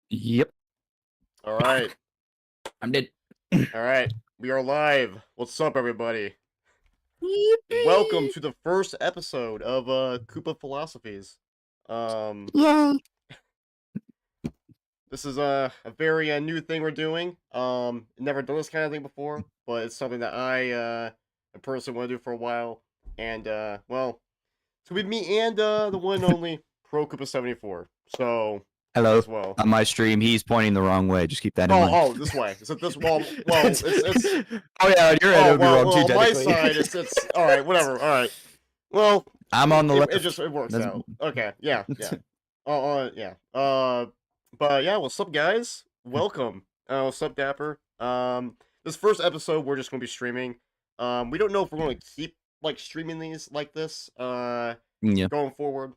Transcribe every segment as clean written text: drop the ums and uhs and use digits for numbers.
Yep, All right. I'm dead. All right. We are live. What's up, everybody? Welcome Yippee! to the first episode of Koopa Philosophies. Um, Yay! this is a very new thing we're doing. Never done this kind of thing before, but it's something that I personally want to do for a while. And well, it's gonna be me and the one and only Pro Koopa 74. So Hello. as well. On my stream, he's pointing the wrong way. Just keep that in Oh, mind. this way. Is it this? Well, it's. Oh yeah, on your end, it Oh would be wrong too, well. On my technically. side, it's all right. Whatever. All right. Well, I'm on the it left. just it works That's... out. Okay, yeah, yeah. Yeah. But yeah, what's up, guys? Welcome. What's up, Dapper? This first episode we're just gonna be streaming. We don't know if we're gonna keep like streaming these like this Yeah. going forward,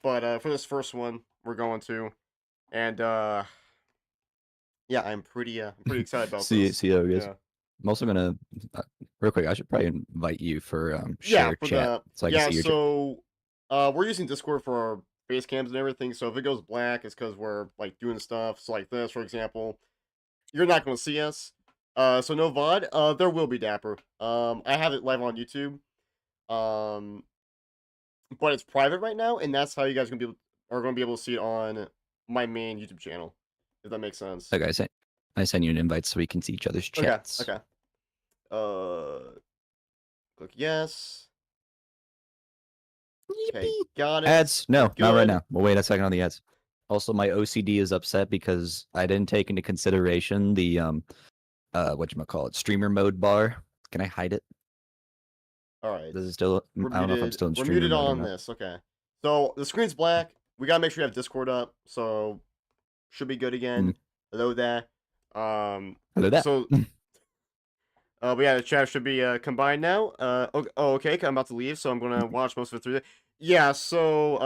but for this first one we're going to, and yeah, I'm pretty excited about this. See how it is. Yeah. I'm also gonna real quick. I should probably invite you for Yeah, share for chat the so I can see your chat. so we're using Discord for our base cams and everything. So if it goes black, it's because we're like doing stuff. So like this, for example, you're not going to see us. So no VOD. There will be Dapper. I have it live on YouTube. Um, but it's private right now, and that's how you guys are going to be able to see it on my main YouTube channel. If that makes sense. Okay, I send you an invite so we can see each other's chats. Okay. Click yes. Okay, got it. Ads? No, Good. not right now. We'll wait a second on the ads. Also, my OCD is upset because I didn't take into consideration the whatchamacallit, streamer mode bar. Can I hide it? All right. Does it still? I don't know if I'm still in We're streamer muted mode or on not. this. Okay. So the screen's black. We gotta make sure you have Discord up. So should be good again. Hello there. Hello there. So but yeah, the chat should be combined now. Okay. I'm about to leave, so I'm gonna watch most of it through there. Yeah. So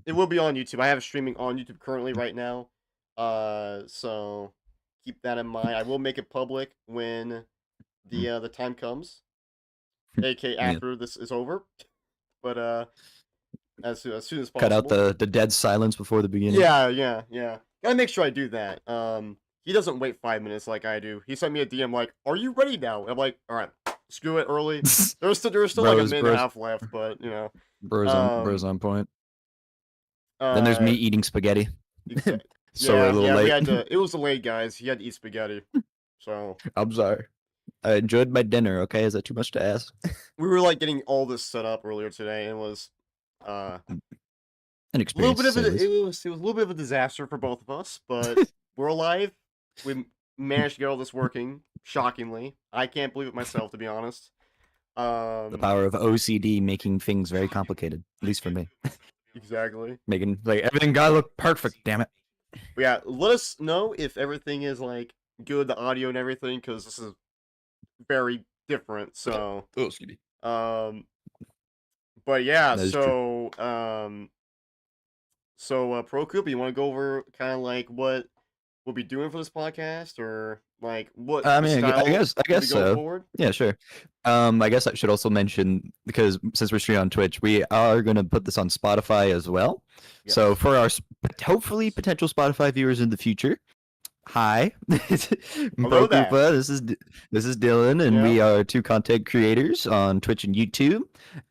it will be on YouTube. I have it streaming on YouTube currently right now. So keep that in mind. I will make it public when the time comes, aka after this is over. But as soon as possible. Cut out the dead silence before the beginning. Yeah. Gotta make sure I do that. He doesn't wait 5 minutes like I do. He sent me a DM like, "Are you ready now?" I'm like, "All right, screw it early." There's still like a minute and a half left, but you know, bros on point. Then there's me eating spaghetti. So we're a little late. It was delayed, guys. He had to eat spaghetti. So I'm sorry. I enjoyed my dinner. Okay, is that too much to ask? We were like getting all this set up earlier today, and it was an experience. It was a little bit of a disaster for both of us, but we're alive. We managed to get all this working. Shockingly, I can't believe it myself, to be honest. The power of OCD making things very complicated, at least for me. Exactly. Making like everything gotta look perfect. Damn it. But yeah, let us know if everything is like good, the audio and everything, because this is very different. So, excuse me. But yeah, so Pro Koopa, you want to go over kind of like what we'll be doing for this podcast, or like what? I mean, I guess so. Forward? Yeah, sure. I guess I should also mention, because since we're streaming on Twitch, we are going to put this on Spotify as well. Yes. So for our hopefully potential Spotify viewers in the future, hi, Hello there. Koopa. This is Dylan, and we are two content creators on Twitch and YouTube,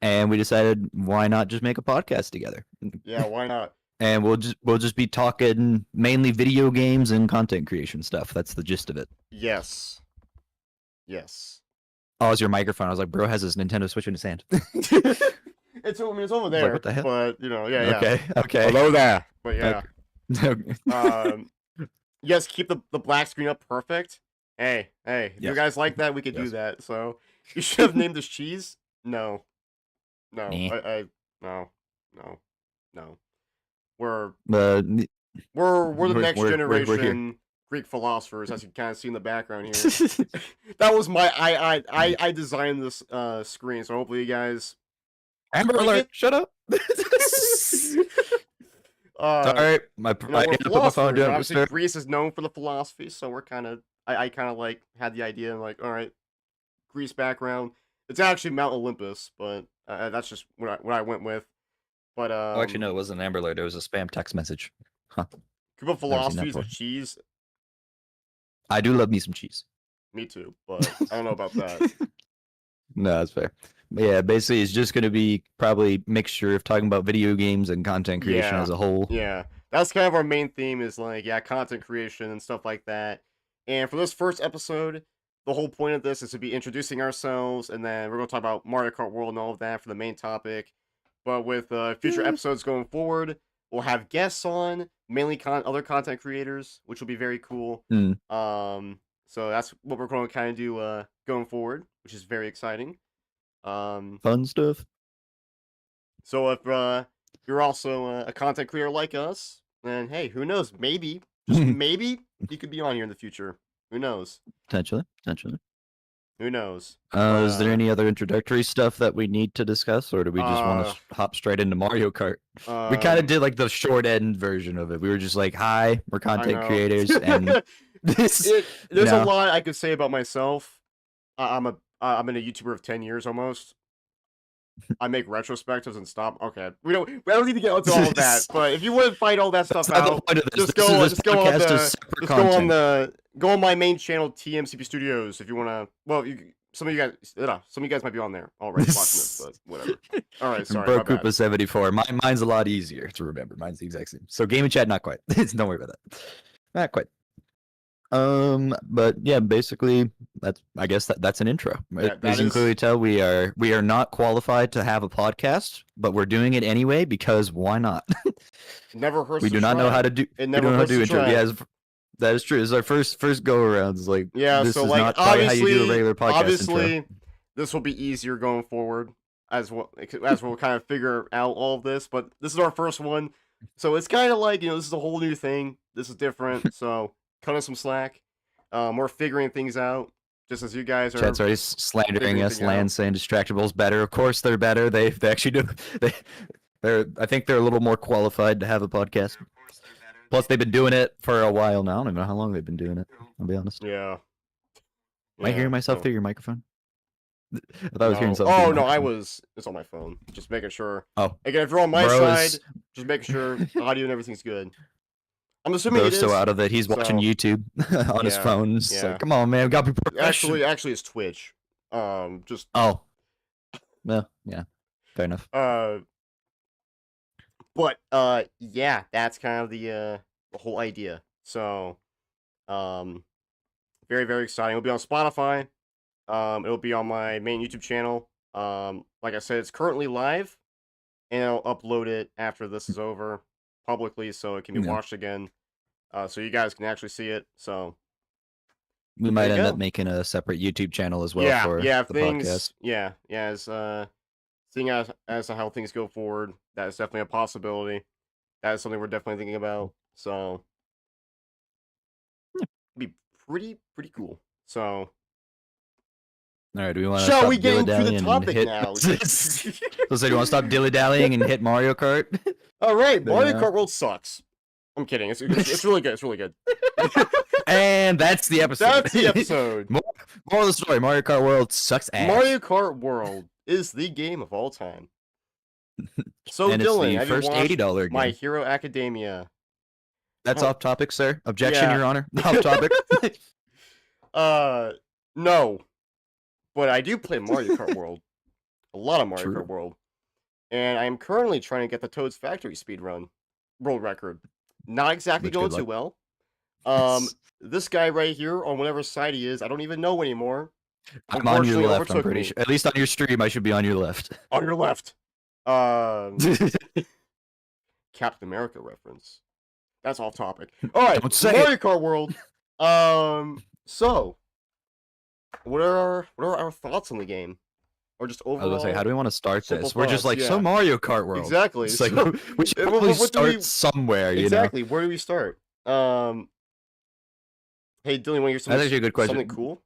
and we decided why not just make a podcast together. Yeah, why not? And we'll just be talking mainly video games and content creation stuff. That's the gist of it. Yes. Oh, it's your microphone. I was like, bro has his Nintendo Switch in his hand. It's over there. Like, what the hell? But you know, yeah. Okay. Hello there. But yeah. Okay. Yes, keep the black screen up perfect. Hey, if you guys like that, we could do that. So you should have named this cheese. No. No. We're the next generation Greek philosophers, as you kind of see in the background here. That was my I designed this screen, so hopefully you guys. Amber Alert! Shut up. Sorry, I put my phone down. Obviously, Greece is known for the philosophy, so we're kind of I kind of like had the idea and like, all right, Greece background. It's actually Mount Olympus, but that's just what I went with. But actually, no, it wasn't an Amber Alert. It was a spam text message. Huh. Koopa Never seen that Philosophies before. with cheese. I do love me some cheese. Me too, but I don't know about that. No, that's fair. But yeah, basically, it's just going to be probably mixture of talking about video games and content creation Yeah, as a whole. yeah. That's kind of our main theme is like, yeah, content creation and stuff like that. And for this first episode, the whole point of this is to be introducing ourselves, and then we're going to talk about Mario Kart World and all of that for the main topic. But with future episodes going forward, we'll have guests on, mainly other content creators, which will be very cool. Mm. So that's what we're going to kind of do going forward, which is very exciting. Fun stuff. So if you're also a content creator like us, then hey, who knows? Maybe, just maybe, you could be on here in the future. Who knows? Potentially. Who knows? Is there any other introductory stuff that we need to discuss, or do we just want to hop straight into Mario Kart? We kind of did like the short end version of it. We were just like, "Hi, we're content creators," and there's a lot I could say about myself. I've been a YouTuber of 10 years almost. I make retrospectives and stop. Okay, we don't need to get into all of that. But if you want to find all that stuff out, just go on my main channel, TMCP Studios. If you want to, well, some of you guys might be on there already watching this, but whatever. All right, sorry. Bro Koopa 74. Mine's a lot easier to remember. Mine's the exact same. So gaming chat, not quite. Don't worry about that. Not quite. But yeah, basically I guess that's an intro. Yeah, as you can clearly tell, we are not qualified to have a podcast, but we're doing it anyway because why not? Never hurts. We do not know how to do. It never hurts to intro. Yeah, that is true. It's our first go around. It's like, yeah, this so is like not how you do a regular podcast obviously intro. This will be easier going forward as we'll kind of figure out all of this. But this is our first one, so it's kind of like, this is a whole new thing. This is different, so cut us some slack. We're figuring things out, just as you guys are. Chat's already slandering us. Land saying Distractable's better. Of course they're better. They actually do. I think they're a little more qualified to have a podcast. Plus, they've been doing it for a while now. I don't even know how long they've been doing it. I'll be honest. Yeah. Am I hearing myself through your microphone? I thought I was hearing something. Oh no, it's on my phone. Just making sure. Oh. Again, if you're on my side, just making sure audio and everything's good. I'm assuming it is. So out of it, he's watching YouTube on his phone. It's like, come on, man, we gotta be professional. Actually, it's Twitch. Just. Oh. Well, yeah, fair enough. But yeah, that's kind of the whole idea. So, very, very exciting. It'll be on Spotify. It'll be on my main YouTube channel. Like I said, it's currently live, and I'll upload it after this is over publicly, so it can be watched again. So you guys can actually see it. So we might end up making a separate YouTube channel as well for the podcast. Yeah, as seeing as how things go forward, that is definitely a possibility. That is something we're definitely thinking about. So it'd be pretty cool. So all right, do we want to shall we get into the topic now? So do you want to stop dilly-dallying and hit Mario Kart? All right, Mario Kart World sucks. I'm kidding. It's really good. It's really good. And that's the episode. That's the episode. More of the story. Mario Kart World sucks ass. Mario Kart World is the game of all time. So and Dylan, it's the first $80 game. My Hero Academia. That's off topic, sir. Objection, Your Honor. Off topic. No. But I do play Mario Kart World. A lot of Mario Kart World. And I am currently trying to get the Toad's Factory speedrun world record. Not exactly going too well. This guy right here, on whatever side he is, I don't even know anymore. I'm on your left, I'm pretty sure. At least on your stream, I should be on your left. On your left. Captain America reference. That's off topic. All right, Mario Kart World. So, what are our thoughts on the game, or just overall? I was gonna say, how do we want to start this? We're just like, so Mario Kart World. Exactly. It's like we should probably start somewhere. Exactly. Where do we start? Hey Dylan, want to hear something? That's actually a good question. Something cool?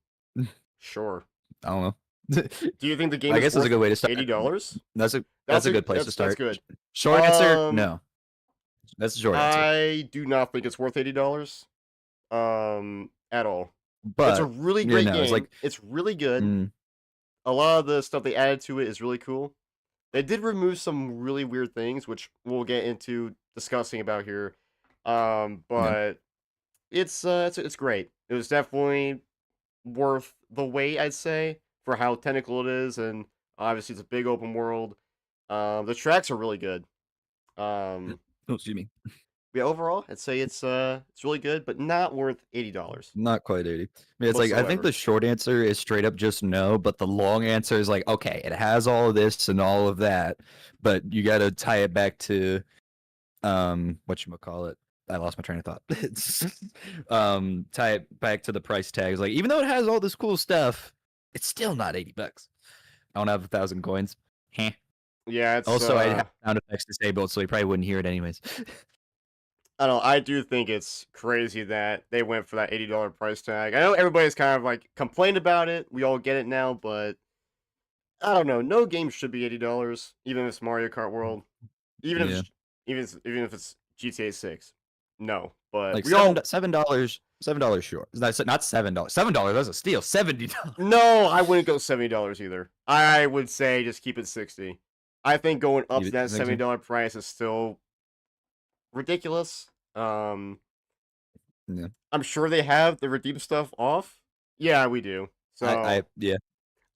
Sure. I don't know. Do you think the game? I guess that's a good way to start. $80. That's a good place to start. That's good. Short answer, no. That's a short answer. I do not think it's worth $80. At all. But it's a really great game. It's it's really good. A lot of the stuff they added to it is really cool. They did remove some really weird things, which we'll get into discussing about here. Yeah. But it's great. It was definitely worth the wait, I'd say, for how technical it is, and obviously it's a big open world. The tracks are really good. Um, Oh, excuse me. yeah, overall, I'd say it's really good, but not worth $80 Not quite 80. I mean, it's like I think whatsoever. the short answer is straight up just no, but the long answer is like, okay, it has all of this and all of that, but you got to tie it back to whatchamacallit. I lost my train of thought. It's tie it back to the price tags. Like even though it has all this cool stuff, it's still not $80. I don't have 1,000 coins. Heh. Yeah, it's Also, I have sound effects disabled, so you probably wouldn't hear it anyways. I don't know. I do think it's crazy that they went for that $80 price tag. I know everybody's kind of like complained about it. We all get it now, but I don't know. No game should be $80, even if it's Mario Kart World, even if Yeah. it's, even if it's GTA 6. No, but Like we all $7 short. Not $7. $7, that's a steal. $70. no. I wouldn't go $70 either. I would say just keep it 60. I think going up You to that think so? $70 price is still ridiculous. Um, Yeah. I'm sure they have the redeem stuff off. Yeah, we do. So Yeah.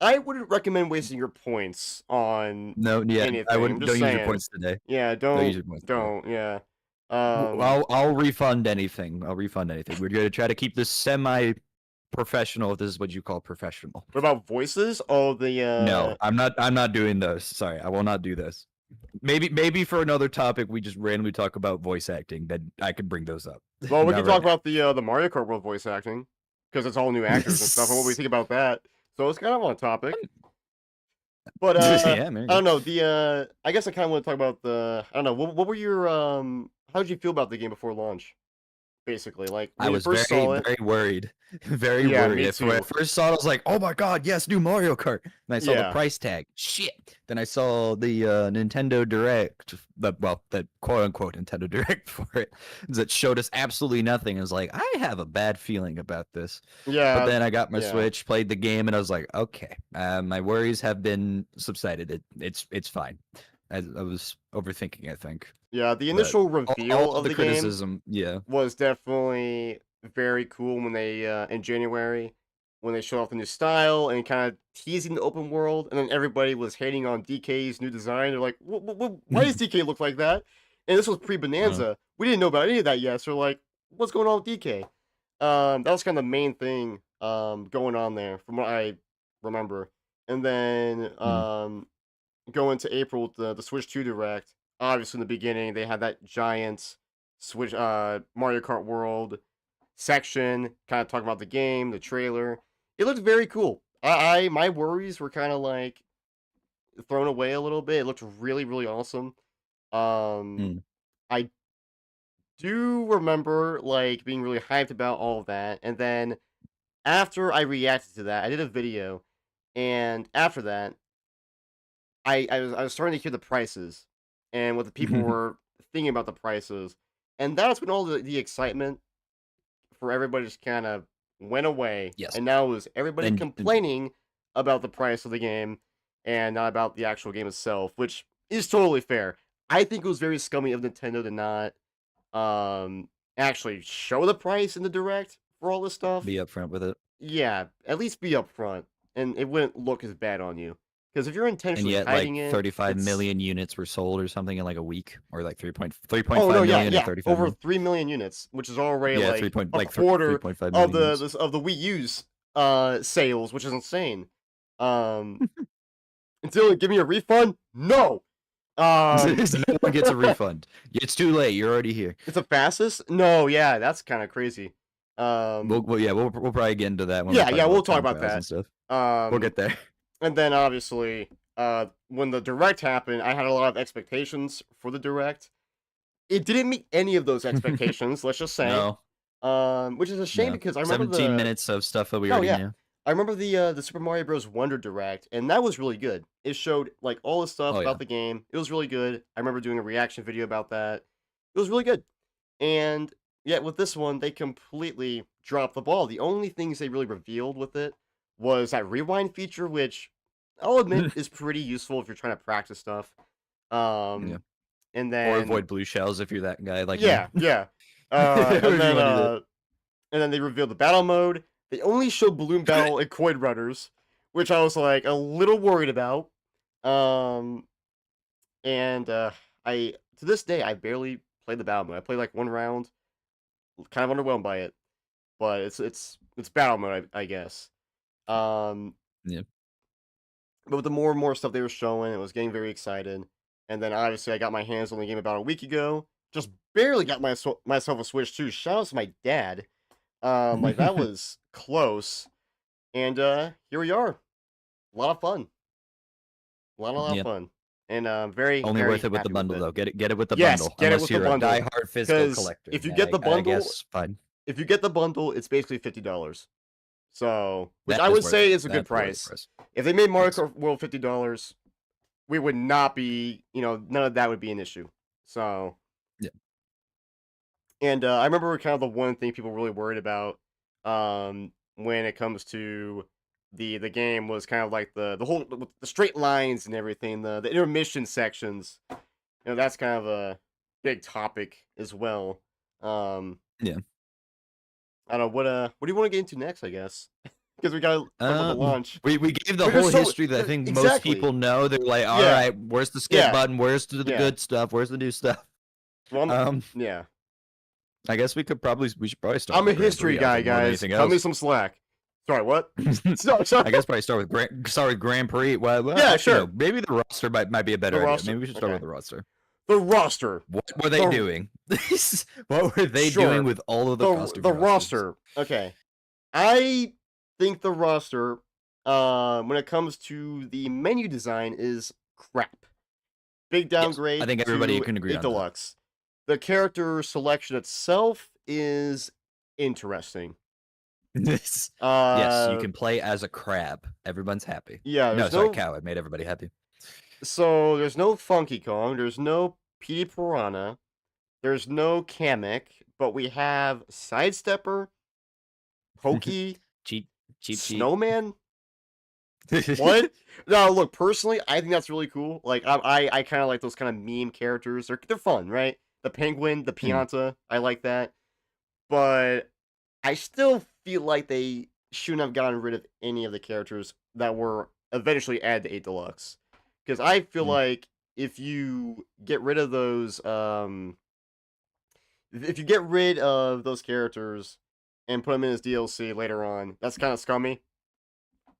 I wouldn't recommend wasting your points on No, yeah, I anything. I'm wouldn't. just Don't use your saying. points today. Yeah, Don't use your points today. don't. Yeah. Um, I'll refund anything. I'll refund anything. We're gonna try to keep this semi-professional, if this is what you call professional. what about voices? Oh, the No, I'm not doing those. Sorry, I will not do this. Maybe for another topic we just randomly talk about voice acting, then I can bring those up. well, we Not can right talk now. about the Mario Kart World voice acting because it's all new actors and stuff, and what we think about that. So it's kind of on topic. But Yeah, I man. don't know. I guess I kind of want to talk about the. I don't know. What were your How did you feel about the game before launch? Basically, like I when you was first very, saw it. very worried. Very Yeah, worried. me When I too. first saw it, I was like, "Oh my god, yes, new Mario Kart!" And I saw the Yeah. price tag. Shit. Then I saw the Nintendo Direct, the quote unquote Nintendo Direct for it, that showed us absolutely nothing. I was like, I have a bad feeling about this. But Yeah, then I got my yeah, Switch, played the game, and I was like, okay, my worries have been subsided. It's fine. I was overthinking, I think. yeah. The But initial all reveal of of the the game criticism, yeah. was definitely very cool when they in January when they showed off the new style and kind of teasing the open world, and then everybody was hating on DK's new design. They're like, Why does DK look like that?" And this was pre uh, Bonanza. We didn't know about any of that yet. So we're like, "What's going on with DK?" That was kind of the main thing going on there, from what I remember. And then mm, going to April with the Switch 2 Direct. Obviously, in the beginning, they had that giant Switch Mario Kart World section, kind of talking about the game, the trailer. It looked very cool. I my worries were kind of like thrown away a little bit. It looked really, really awesome. Um, mm. I do remember like being really hyped about all of that, and then after I reacted to that, I did a video, and after that, I was starting to hear the prices and what the people were thinking about the prices, and that's when all the excitement for everybody just kind of went away, Yes. and now it was everybody And complaining about the price of the game and not about the actual game itself, which is totally fair. I think it was very scummy of Nintendo to not actually show the price in the direct for all this be stuff. upfront with it. Yeah, at least be upfront, and it wouldn't look as bad on you. Because if you're And intentionally yet, like hiding it, 35 it's million units were sold or something in like a week, or like oh no, 3.5 yeah, million or yeah, 35 over million. 3 million units, which is already Yeah, like a three quarter point five of million units. the Wii U's sales, which is insane. Um, until they give me a refund, no. Um, No one gets a refund. It's too late. You're already here. it's a fastest. No, yeah, that's kind of crazy. Um, We'll probably get into that when we yeah, talk yeah, we'll about talk time about trials and that. stuff. We'll Um, get there. And then obviously, when the direct happened, I had a lot of expectations for the direct. It didn't meet any of those expectations, let's just say. No, Which is a shame no. because I remember 17 the minutes of stuff that we oh already yeah. knew. I remember the Super Mario Bros. Wonder Direct, and that was really good. It showed like all the stuff Oh about yeah. the game. It was really good. I remember doing a reaction video about that. It was really good. And yet with this one, they completely dropped the ball. The only things they really revealed with it was that rewind feature, which I'll admit is pretty useful if you're trying to practice stuff. Yeah. Um, and Or then avoid blue shells if you're that guy like me. yeah, yeah. Why And would you then want to do that? and then they revealed the battle mode. They only showed balloon battle and coin runners, which I was like a little worried about. Um, and I to this day I barely played the battle mode. I played like one round, kind of underwhelmed by it, but it's battle mode, I guess. Um, Yeah. but with the more and more stuff they were showing, it was getting very excited. And then obviously I got my hands on the game about a week ago. Just barely got myself a Switch too. Shout out to my dad. Like that was close. And here we are. A lot of fun. A lot of Yeah. fun. And very, Only very worth it with the happy with bundle it. though. Get it with the Yes, bundle. get it Unless with the you're a bundle. diehard physical Because collector, if you then get the I bundle, guess fine. if you get the bundle, it's basically $50. So, which That I is would worth say it. is a good That's worth the price. price. If they made Mario Yes. Kart World $50, we would not be, none of that would be an issue. So, Yeah. and I remember kind of the one thing people were really worried about when it comes to the game was kind of like the straight lines and everything, the intermission sections. That's kind of a big topic as well. Um, Yeah. I don't know what do you want to get into next? I guess because we gotta talk about the launch. We gave the But there's whole so history that I think most exactly, people know. They're like, all yeah, right, where's the skip yeah, button? Where's the yeah. good stuff? Where's the new stuff? Well, Um, yeah. I guess we should probably start I'm a with Grand history Prix, I guy, think, more than guys. anything Cut me else. some slack. Sorry, what? No, sorry. I guess probably start with Grand Prix. Well, Yeah, actually, sure. no, maybe the roster might be a The better idea. roster. Maybe we should start Okay. with the roster. The roster. What were they The- doing? What were they Sure. doing with all of the costume The rosters? roster. Okay. I think the roster, when it comes to the menu design, is crap. Big Yes, downgrade I think everybody to can agree 8 on that. Deluxe. The character selection itself is interesting. Yes, you Uh, can play as a crab. Everyone's happy. yeah, No, there's sorry, no. cow. It made everybody happy. So there's no Funky Kong. There's no Petey Piranha. There's no Kamek, but we have Sidestepper, Pokey, Cheap. Snowman. What? No, look. Personally, I think that's really cool. Like, I kind of like those kind of meme characters. They're fun, right? The penguin, the Pianta. I like that. But I still feel like they shouldn't have gotten rid of any of the characters that were eventually added to 8 Deluxe. Because I feel Mm. like if you get rid of those, if you get rid of those characters and put them in as DLC later on, that's kind of scummy.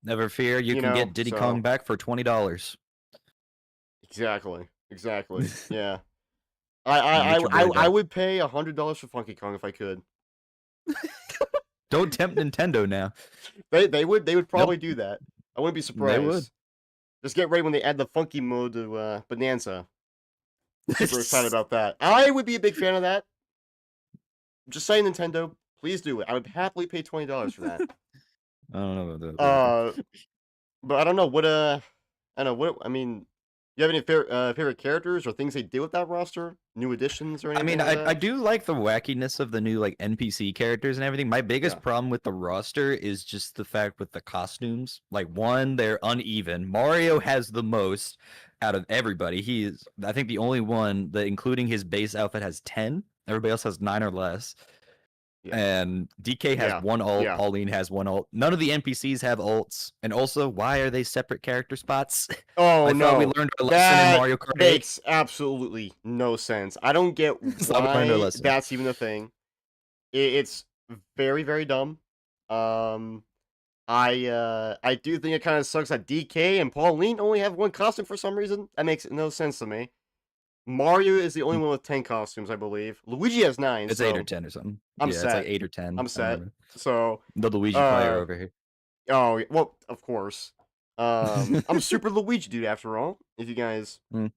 Never fear, you You can know, get Diddy so- Kong back for $20. Exactly. Yeah. Get your boy I back. would pay $100 for Funky Kong if I could. Don't tempt Nintendo now. They would probably do that. I wouldn't be surprised. They would. Just get ready when they add the funky mode to Bonanza. Super excited about that. I would be a big fan of that. Just saying, Nintendo, please do it. I would happily pay $20 for that. I don't know about that. But I don't know what I don't know what I mean. You have any favorite characters or things they did with that roster? New additions or I anything? mean, like I that? do like the wackiness of the new like NPC characters and everything. My biggest Yeah. problem with the roster is just the fact with the costumes. Like one, they're uneven. Mario has the most out of everybody. He is, I think, the only one that, including his base outfit, has 10. Everybody else has 9 or less. Yeah. And DK has Yeah. one ult. Yeah. Pauline has one ult. None of the NPCs have ults. And also, why are they separate character spots? Oh I no, thought we learned our lesson that in Mario Kart 8. makes absolutely no sense. I don't get So I learned our why lesson. that's even a thing. It's very, very dumb. I do think it kind of sucks that DK and Pauline only have one costume for some reason. That makes no sense to me. Mario is the only one with 10 costumes, I believe. Luigi has 9. It's so 8 or 10 or something. I'm It's set. like 8 or 10. I'm I set. remember. So The Luigi player over here. oh well, of course. I'm a super Luigi dude after all. If you guys Mm.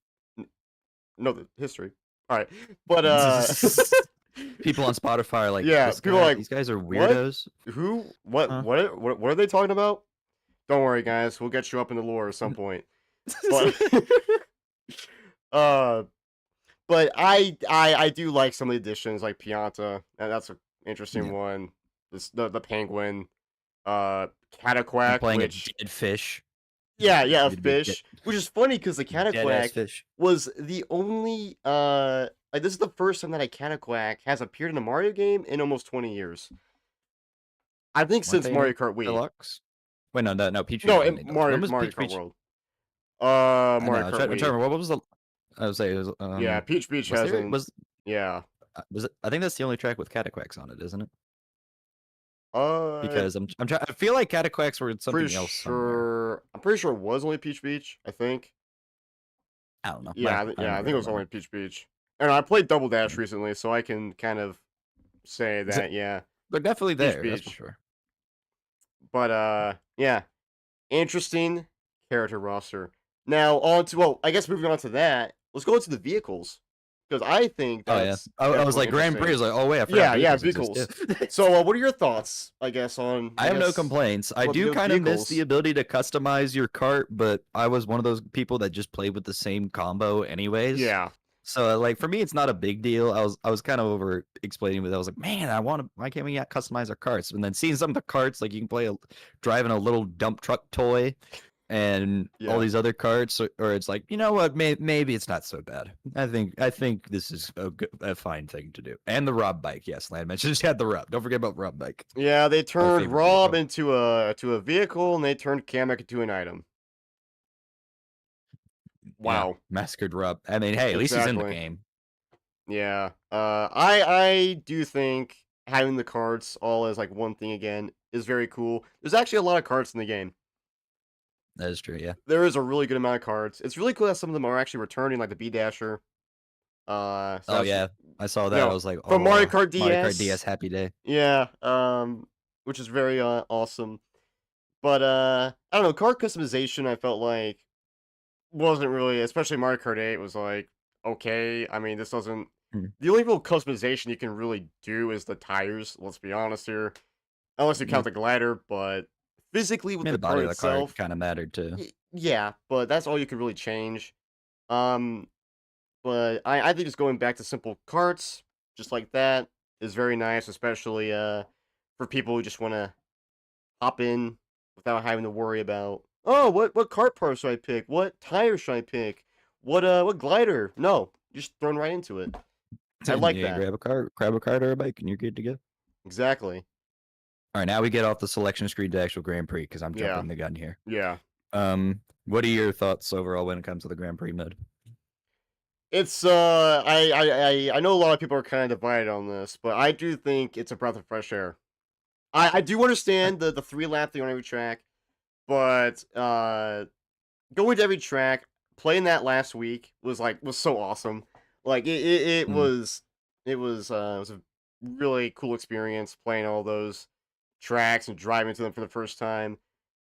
know the history. All right, but People on Spotify are like, Yeah, "This people are guy- like, these guys are "What?" weirdos. who? What? Huh? What are they talking about? Don't worry, guys. We'll get you up in the lore at some point. But uh, but I do like some of the additions, like Pianta, and that's an interesting Yeah. one. The penguin, I'm Cataquack, playing which a dead fish. Yeah, a It'd be fish, which is funny because the dead ass Cataquack fish. was the only like this is the first time that a Cataquack has appeared in a Mario game in almost 20 years. I think Weren't since they in Mario Kart Wii. Deluxe? Wait, no, Peach Peach No, wasn't in in Deluxe. When Mario was Mario Peach Kart Peach? World. I know. Mario I'm Kart trying to Wii. remember. What was the? I would say it was. Yeah, Peach Beach Was there? hasn't. Yeah. Was it? I think that's the only track with Cataquacks on it, isn't it? Uh, Because I'm trying. I feel like Cataquacks were in pretty something else somewhere. sure. I'm pretty sure it was only Peach Beach. I think. I don't know. Yeah, I I never think it was remember. only Peach Beach. And I played Double Dash Yeah. recently, so I can kind of say Is it- that yeah, They're definitely Peach there. That's for Beach. sure. But yeah, interesting character roster. Now on to I guess moving on to that, let's go into the vehicles because I think Oh yeah. that's I was definitely like Grand Prix. I interesting. was like, oh wait, I forgot Yeah, vehicles exist too. vehicles. So what are your thoughts? I guess on I have no complaints. I what do kind of miss the vehicles? ability to customize your cart, but I was one of those people that just played with the same combo anyways. Yeah, So like for me, it's not a big deal. I was kind of over explaining with. I was like, man, I want to. Why can't we customize our carts? And then seeing some of the carts, like you can driving a little dump truck toy, and all yeah. these other carts, or it's like, you know what, maybe it's not so bad. I think this is a fine thing to do. And the Rob bike, yes, Land mentioned just had the Rob. Don't forget about Rob bike. Yeah, they My turned favorite Rob vehicle. into a vehicle, and they turned Kamek into an item. Yeah, Wow, massacred Rob. I mean, hey, at least he's in the exactly. game. Yeah. I do think having the carts all as like one thing again is very cool. There's actually a lot of carts in the game. That is true. Yeah. There is a really good amount of carts. It's really cool that some of them are actually returning, like the B Dasher. So Oh that's yeah, I saw that. I no was like, from Mario oh, Kart Mario Kart DS. DS, happy day. Yeah. Which is very awesome. But I don't know, card customization. I felt like wasn't really, especially Mario Kart 8 was like, okay, I mean, this doesn't. Hmm. The only real customization you can really do is the tires. Let's be honest here, unless you Yeah. count the glider. But physically I with mean, the the body card of the cart itself, kind of mattered too. yeah, but that's all you can really change. Um, but I think just going back to simple carts, just like that, is very nice, especially for people who just want to hop in without having to worry about, oh, what cart parts should I pick? What tire should I pick? What glider? No, you're just thrown right into it. I like Yeah, that. grab a cart or a bike, and you're good to go. Exactly. All right, now we get off the selection screen to actual Grand Prix because I'm Yeah. jumping the gun here. Yeah. What are your thoughts overall when it comes to the Grand Prix mode? It's I know a lot of people are kind of divided on this, but I do think it's a breath of fresh air. I do Uh, understand the 3 lap thing on every track, but going to every track, playing that last week was so awesome. Like it mm, was it was a really cool experience playing all those tracks and driving to them for the first time.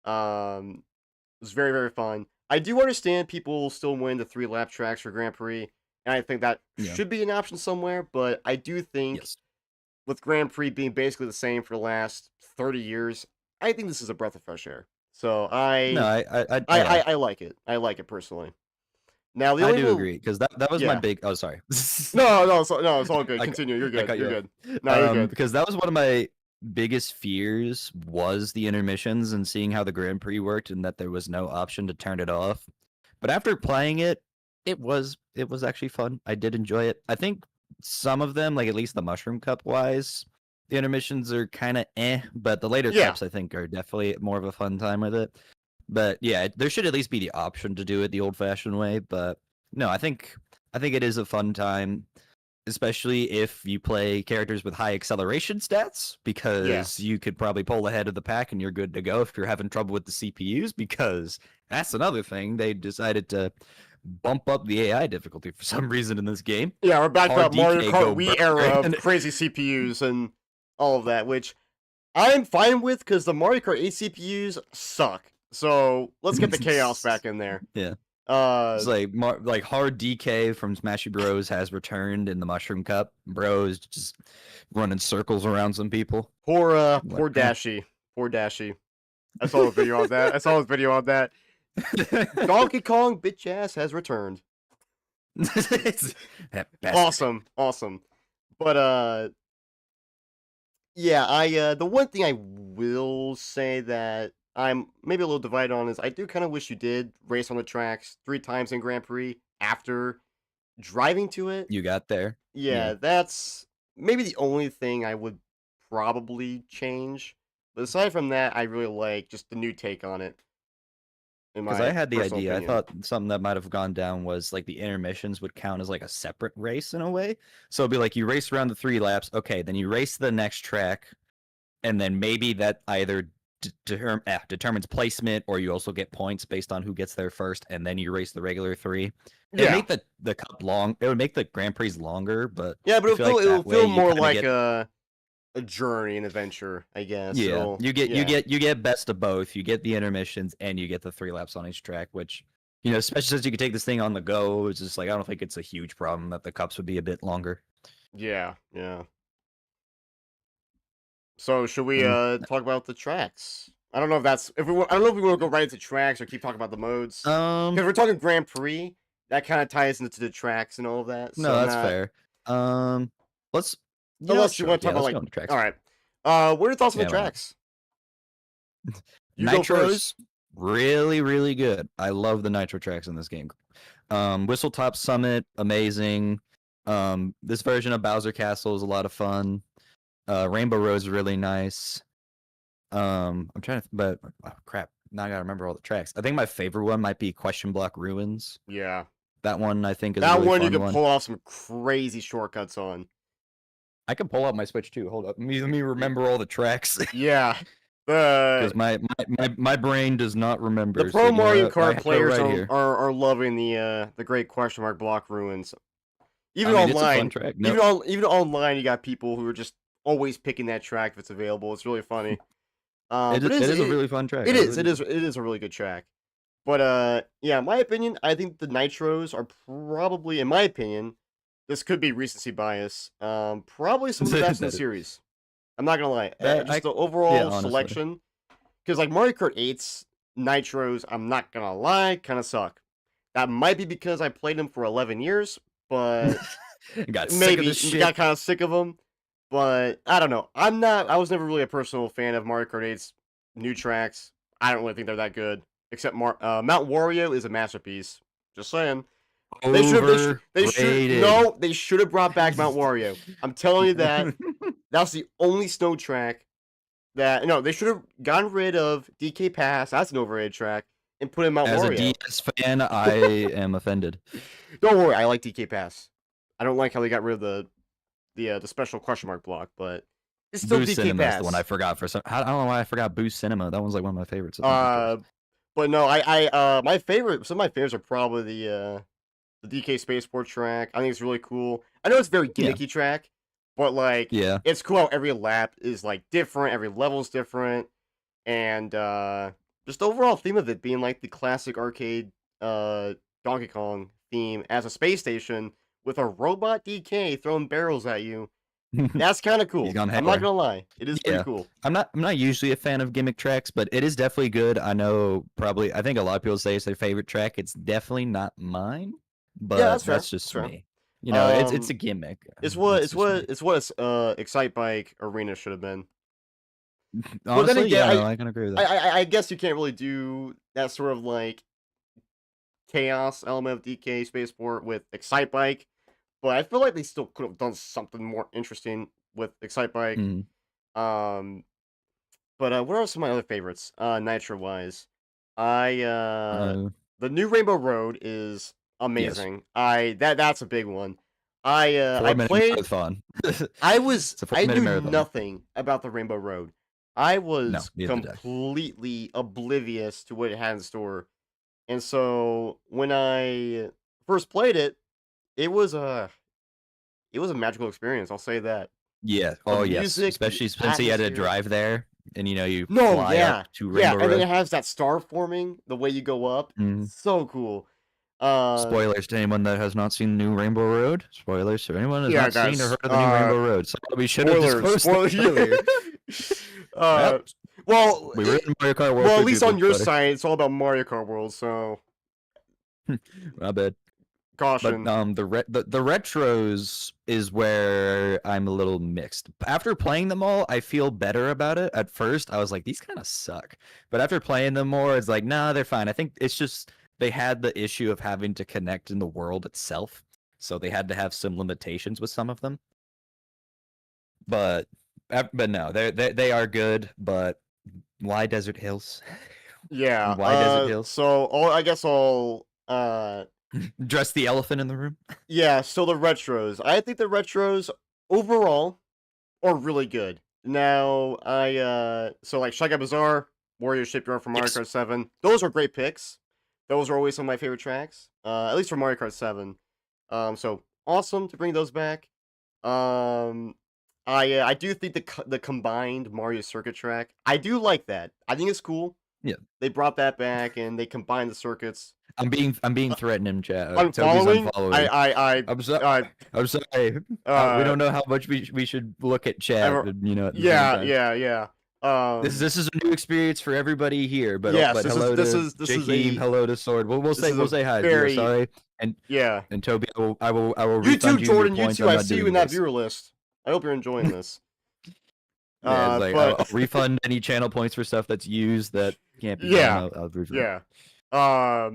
It was very fun. I do understand people still win the 3 lap tracks for Grand Prix, and I think that yeah. should be an option somewhere. But I do think Yes. with Grand Prix being basically the same for the last 30 years, I think this is a breath of fresh air. So No, yeah, I like it. I like it personally. Now the I only do real agree because that was my yeah. big. Oh, sorry. No, it's all good. I, cu- Continue. You're I good. cut You're you off. good. No, you're good. Because that was one of my biggest fears was the intermissions and seeing how the Grand Prix worked and that there was no option to turn it off. But after playing it, it was actually fun. I did enjoy it. I think some of them, like at least the Mushroom Cup wise, the intermissions are kind of but the later Yeah. cups I think are definitely more of a fun time with it. But yeah, there should at least be the option to do it the old-fashioned way. But no, I think it is a fun time, especially if you play characters with high acceleration stats, because Yes. you could probably pull ahead of the pack and you're good to go if you're having trouble with the CPUs, because that's another thing. They decided to bump up the AI difficulty for some reason in this game. Yeah, we're back to Hard that Mario DK Kart go Wii era of burn. crazy CPUs and all of that, which I'm fine with because the Mario Kart 8 CPUs suck. So let's get the chaos back in there. Yeah. Uh, It's like hard DK from Smashy Bros has returned in the Mushroom Cup. Bros just running circles around some people. Like, poor Dashi, poor Dashi. I saw a video on that. I saw his video on that. Donkey Kong bitch ass has returned. That bastard. Awesome. But yeah, I the one thing I will say that I'm maybe a little divided on is I do kind of wish you did race on the tracks 3 times in Grand Prix after driving to it. You got there. Yeah. Yeah, that's maybe the only thing I would probably change. But aside from that, I really like just the new take on it, in Because I my had the personal idea, I opinion. thought something that might have gone down was like the intermissions would count as like a separate race in a way. So it'd be like you race around the 3 laps, okay, then you race the next track, and then maybe that either determines placement, or you also get points based on who gets there first, and then you race the regular 3. It would Yeah, make the cup long. It would make the Grand Prix longer, but yeah, but I feel like it'll that way feel you more kind of like get a journey, an adventure, I guess. yeah, So you get you yeah, get you get best of both. You get the intermissions and you get the 3 laps on each track, which especially since you can take this thing on the go, it's just like I don't think it's a huge problem that the cups would be a bit longer. yeah, yeah. So should we And talk about the tracks? I don't know if that's if we I don't know if we want to go right into tracks or keep talking about the modes um, because we're talking Grand Prix. That kind of ties into the tracks and all of that. no, So I'm that's not fair. Let's what, unless you sure, want to talk yeah, about let's go like on the tracks. all right. What are your thoughts on the Yeah, why not? tracks? You go Nitros, first. really, really good. I love the Nitro tracks in this game. Whistletop Summit, amazing. This version of Bowser Castle is a lot of fun. Rainbow Road's really nice. I'm trying to, but oh, crap, now I gotta remember all the tracks. I think my favorite one might be Question Block Ruins. Yeah, That one I think is a that really one you fun can one. pull off some crazy shortcuts on. I can pull up my Switch too. Hold up, let me remember all the tracks Yeah, because the my brain does not the remember. So Pro Mario I Kart have it players right here. are loving the great question mark block ruins. I Even mean, it's a fun online, track. No, even online, you got people who are just always picking that track if it's available. It's really funny. But it is a really fun track. I really do. it is a really good track. But yeah, in my opinion, I think the Nitros are probably, in my opinion, this could be recency bias. Probably some of the best in the that series. I'm not gonna lie. that Just I the yeah, overall honestly. selection, because like Mario Kart 8's Nitros, I'm not gonna lie, kind of suck. That might be because I played them for 11 years, but Got sick of maybe this got shit. kind of sick of them. But I don't know. I was never really a personal fan of Mario Kart 8's new tracks. I don't really think they're that good. Except Mount Wario is a masterpiece. Just saying. Overrated. They should have brought back Mount Wario. I'm telling you that. That's the only snow track that no, they should have gotten rid of DK Pass. That's an overrated track and put in Mount As a Wario. DS fan, I am offended. Don't worry, I like DK Pass. I don't like how they got rid of the special question mark block, but it's still Boost DK Cinema is the one I Pass. forgot for some. I don't know why I forgot Boost Cinema. That one's like one of my favorites. Of Nitros. Uh, but no, my favorite, some of my favorites are probably the DK Spaceport track. I think it's really cool. I know it's a very Yeah, gimmicky track, but like yeah. it's cool how every lap is like different, every level's different, and just the overall theme of it being like the classic arcade uh Donkey Kong theme as a space station with a robot DK throwing barrels at you. That's kind of He's cool. gone I'm not haywire. gonna lie, it is pretty Yeah, cool. I'm not usually a fan of gimmick tracks, but it is definitely good. I know probably I think a lot of people say it's their favorite track. It's definitely not mine, Yeah, but that's fair. that's That's just fair. me. It's a Um, gimmick. it's That's just what me. Excite Bike Arena should have been. But then Honestly, again, yeah, no, I can agree with that. I guess you can't really do that sort of like chaos element of DK Spaceport with Excite Bike, but I feel like they still could have done something more interesting with Excite Bike. Mm. Um, but what are some of my other favorites? Nitro wise, I Uh, the new Rainbow Road is yes, amazing. That's a big one. I 4 minute played. marathon. It's a I 4 minute knew marathon. nothing about the Rainbow Road. I No, was neither did I. completely oblivious to what it had in store. And so when I first played it, it was a it was a magical experience, I'll say that. Yeah. The Oh, yes. music, the Especially since he had to atmosphere. drive there, and you No, fly up yeah. to Yeah, Rainbow and then Road. it has that star forming the way you go up. Mm. So cool. Uh Spoilers to anyone that has not seen the new Rainbow Road. Spoilers to anyone who has yeah, not seen or guys. heard of the new Rainbow Road. So we should have disclosed that Spoilers. earlier. uh Yep. well, We ruined Mario Kart World well, for at least on people, your buddy. side, it's all about Mario Kart World, so My bad. But Caution. the retros is where I'm a little mixed. After playing them all, I feel better about it. At first, I was like, these kind of suck. But after playing them more, it's like, nah, they're fine. I think it's just they had the issue of having to connect in the world itself, so they had to have some limitations with some of them. But no, they are good. But why Desert Hills? Yeah. Why Desert Hills? So I guess I'll Dress the elephant in the room. yeah. So the retros. I think the retros overall are really good. Now so like Shy Guy Bazaar, Warrior Shipyard from Mario Yes. Kart 7. Those are great picks. Those are always some of my favorite tracks. At least for Mario Kart 7. So awesome to bring those back. Um, I do think the combined Mario Circuit track. I do like that. I think it's cool. Yeah. They brought that back and they combined the circuits. I'm being threatened in chat. Toby's Unfollowing. unfollowing. I'm sorry. I I'm sorry. We don't know how much we should look at chat. I, You know, at the same yeah, time. yeah. This is a new experience for everybody here. But yes, but this hello is to this is Jakeem, a hello to Sword. We'll this is say a hi. very Sorry. yeah. And Toby, I will You too, refund you Jordan. your You points. too. I'm I not see you doing in that this. viewer list. I hope you're enjoying this. Yeah, it's like But I'll refund any channel points for stuff that's used that can't be yeah, done. I'll refund. yeah.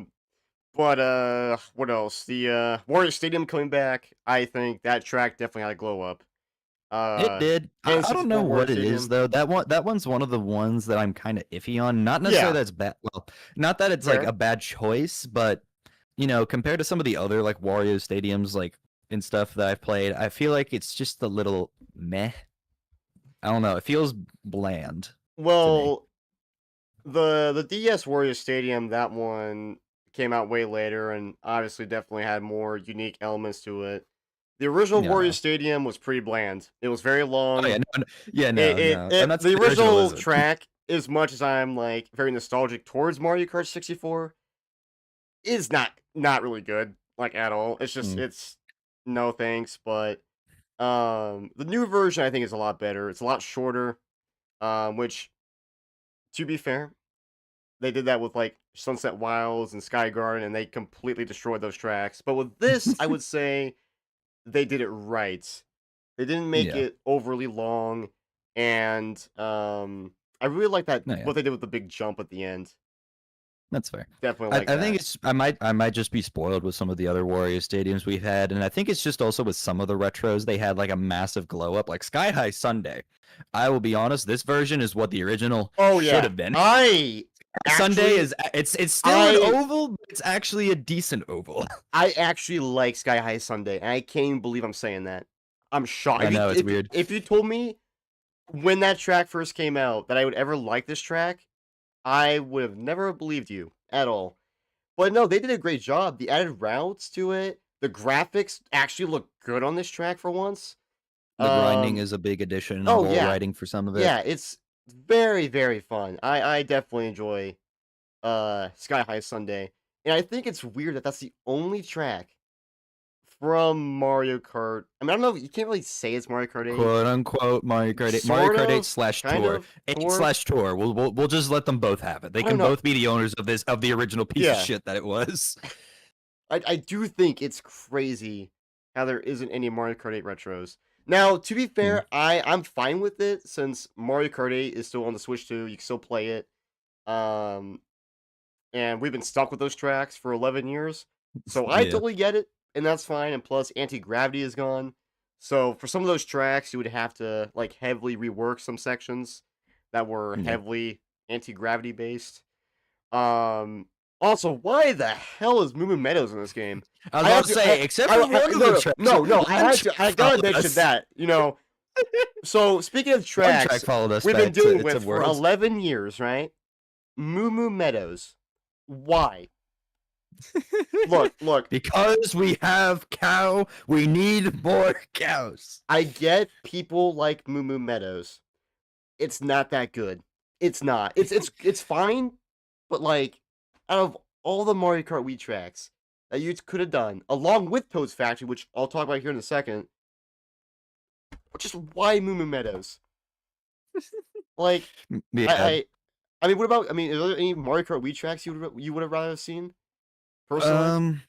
But what else? The Warrior Stadium coming back. I think that track definitely had a glow up. It did. I don't know N64 Warrior what it is Stadium. though. That one's one of the ones that I'm kind of iffy on. Not necessarily Yeah. that's bad. Well, not that it's like Fair. a bad choice, but you know, compared to some of the other like Wario stadiums like and stuff that I've played, I feel like it's just a little meh. I don't know. It feels bland to me. Well, the DS Warrior Stadium, that one came out way later and obviously definitely had more unique elements to it. The original Yeah, Warrior no. Stadium was pretty bland. It was very Oh long. yeah, no, yeah, no. And that's The the original, original is it? track, as much as I'm like very nostalgic towards Mario Kart 64, is not really good, like at all. It's just Mm. it's no thanks. But the new version I think is a lot better. It's a lot shorter. Which to be fair, they did that with like Sunset Wilds and Sky Garden, and they completely destroyed those tracks. But with this, I would say they did it right. They didn't make Yeah. it overly long, and I really like that No, yeah. what they did with the big jump at the end. That's fair. Definitely like I that. think it's I might just be spoiled with some of the other Warrior stadiums we've had, and I think it's just also with some of the retros they had like a massive glow up, like Sky High Sunday. I will be honest, this version is what the original Oh should yeah, have been. actually, Sunday is it's still an oval, but it's actually a decent oval. I actually like Sky High Sunday, and I can't even believe I'm saying that. I'm shocked. I know it's weird. If you told me when that track first came out that I would ever like this track, I would have never believed you at all. But no, they did a great job. The added routes to it, the graphics actually look good on this track for once. The grinding is a big addition, Oh wall yeah, riding for some of it. yeah, it's very fun. I definitely enjoy Sky High Sunday, and I think it's weird that that's the only track from Mario Kart. I mean, I don't know. You can't really say it's Mario Kart 8. Quote unquote Mario Kart 8. Mario Sort Kart 8 of, slash kind tour. of, 8 tour. slash tour. We'll just let them both have it. They I don't can know. both be the owners of this of the original piece of Yeah. shit that it was. I do think it's crazy how there isn't any Mario Kart 8 retros. Now, to be fair, I'm fine with it since Mario Kart 8 is still on the Switch too. You can still play it. And we've been stuck with those tracks for 11 years. So I Yeah. totally get it, and that's fine. And plus, anti-gravity is gone. So for some of those tracks, you would have to like heavily rework some sections that were Yeah. heavily anti-gravity based. Also, why the hell is Moo Moo Meadows in this game? I was about to say, except for one of the tracks. I gotta mention that. You know. So speaking of One track tracks, followed us we've been back to doing It's a with for World. 11 years, right? Moo Moo Meadows. Why? Look. Because we have cow, we need more cows. I get people like Moo Moo Meadows. It's not that good. It's not. It's fine, but like out of all the Mario Kart Wii tracks that you could have done, along with Toad's Factory, which I'll talk about here in a second, just why Moo Moo Meadows? Like, Yeah. I mean, what about? I mean, are there any Mario Kart Wii tracks you would have rather have seen? Personally,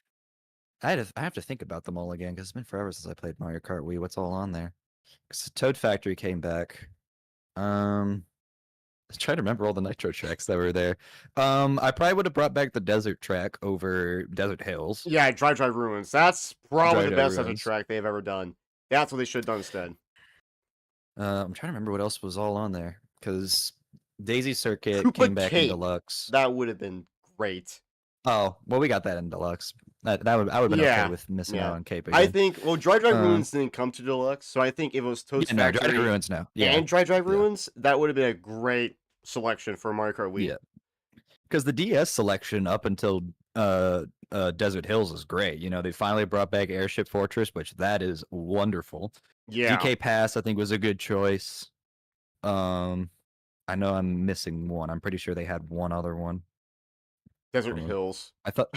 I have to think about them all again because it's been forever since I played Mario Kart Wii. What's all on there? Because Toad Factory came back. I was trying to remember all the Nitro tracks that were there. I probably would have brought back the desert track over Desert Hills. Yeah, Dry Ruins. That's probably Dry the Dry best desert Ruins. track they've ever done. That's what they should have done instead. I'm trying to remember what else was all on there because Daisy Circuit Koopa came back in Cape. Deluxe. That would have been great. Oh, well, we got that in Deluxe. I would have been okay with missing out on Cape again. I think Dry Ruins didn't come to Deluxe, so I think if it was Toad's Factory Dry Ruins now. Yeah. and Dry Ruins, that would have been a great selection for Mario Kart Wii. Yeah. Because the DS selection up until Desert Hills is great. You know, they finally brought back Airship Fortress, which that is wonderful. Yeah. DK Pass, I think, was a good choice. I know I'm missing one. I'm pretty sure they had one other one. Desert Hills. I thought.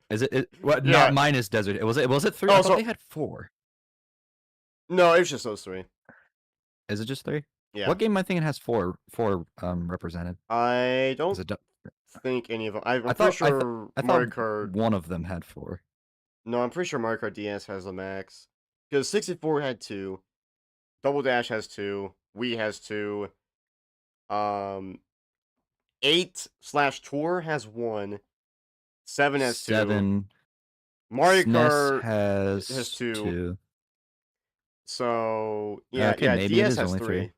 Is it? What? Yeah. Not minus Desert. Was it 3? I thought they had 4. No, it's just those 3. Is it just 3? Yeah. What game am I thinking has 4 represented? I don't think any of them. I'm pretty sure Mario Kart. One of them had 4. No, I'm pretty sure Mario Kart DS has the max. Because 64 had 2. Double Dash has 2. Wii has 2. 8/Tour has 1. 7 has 2. 7. Mario SNES Kart has 2. So yeah, okay, maybe DS it is has only 3.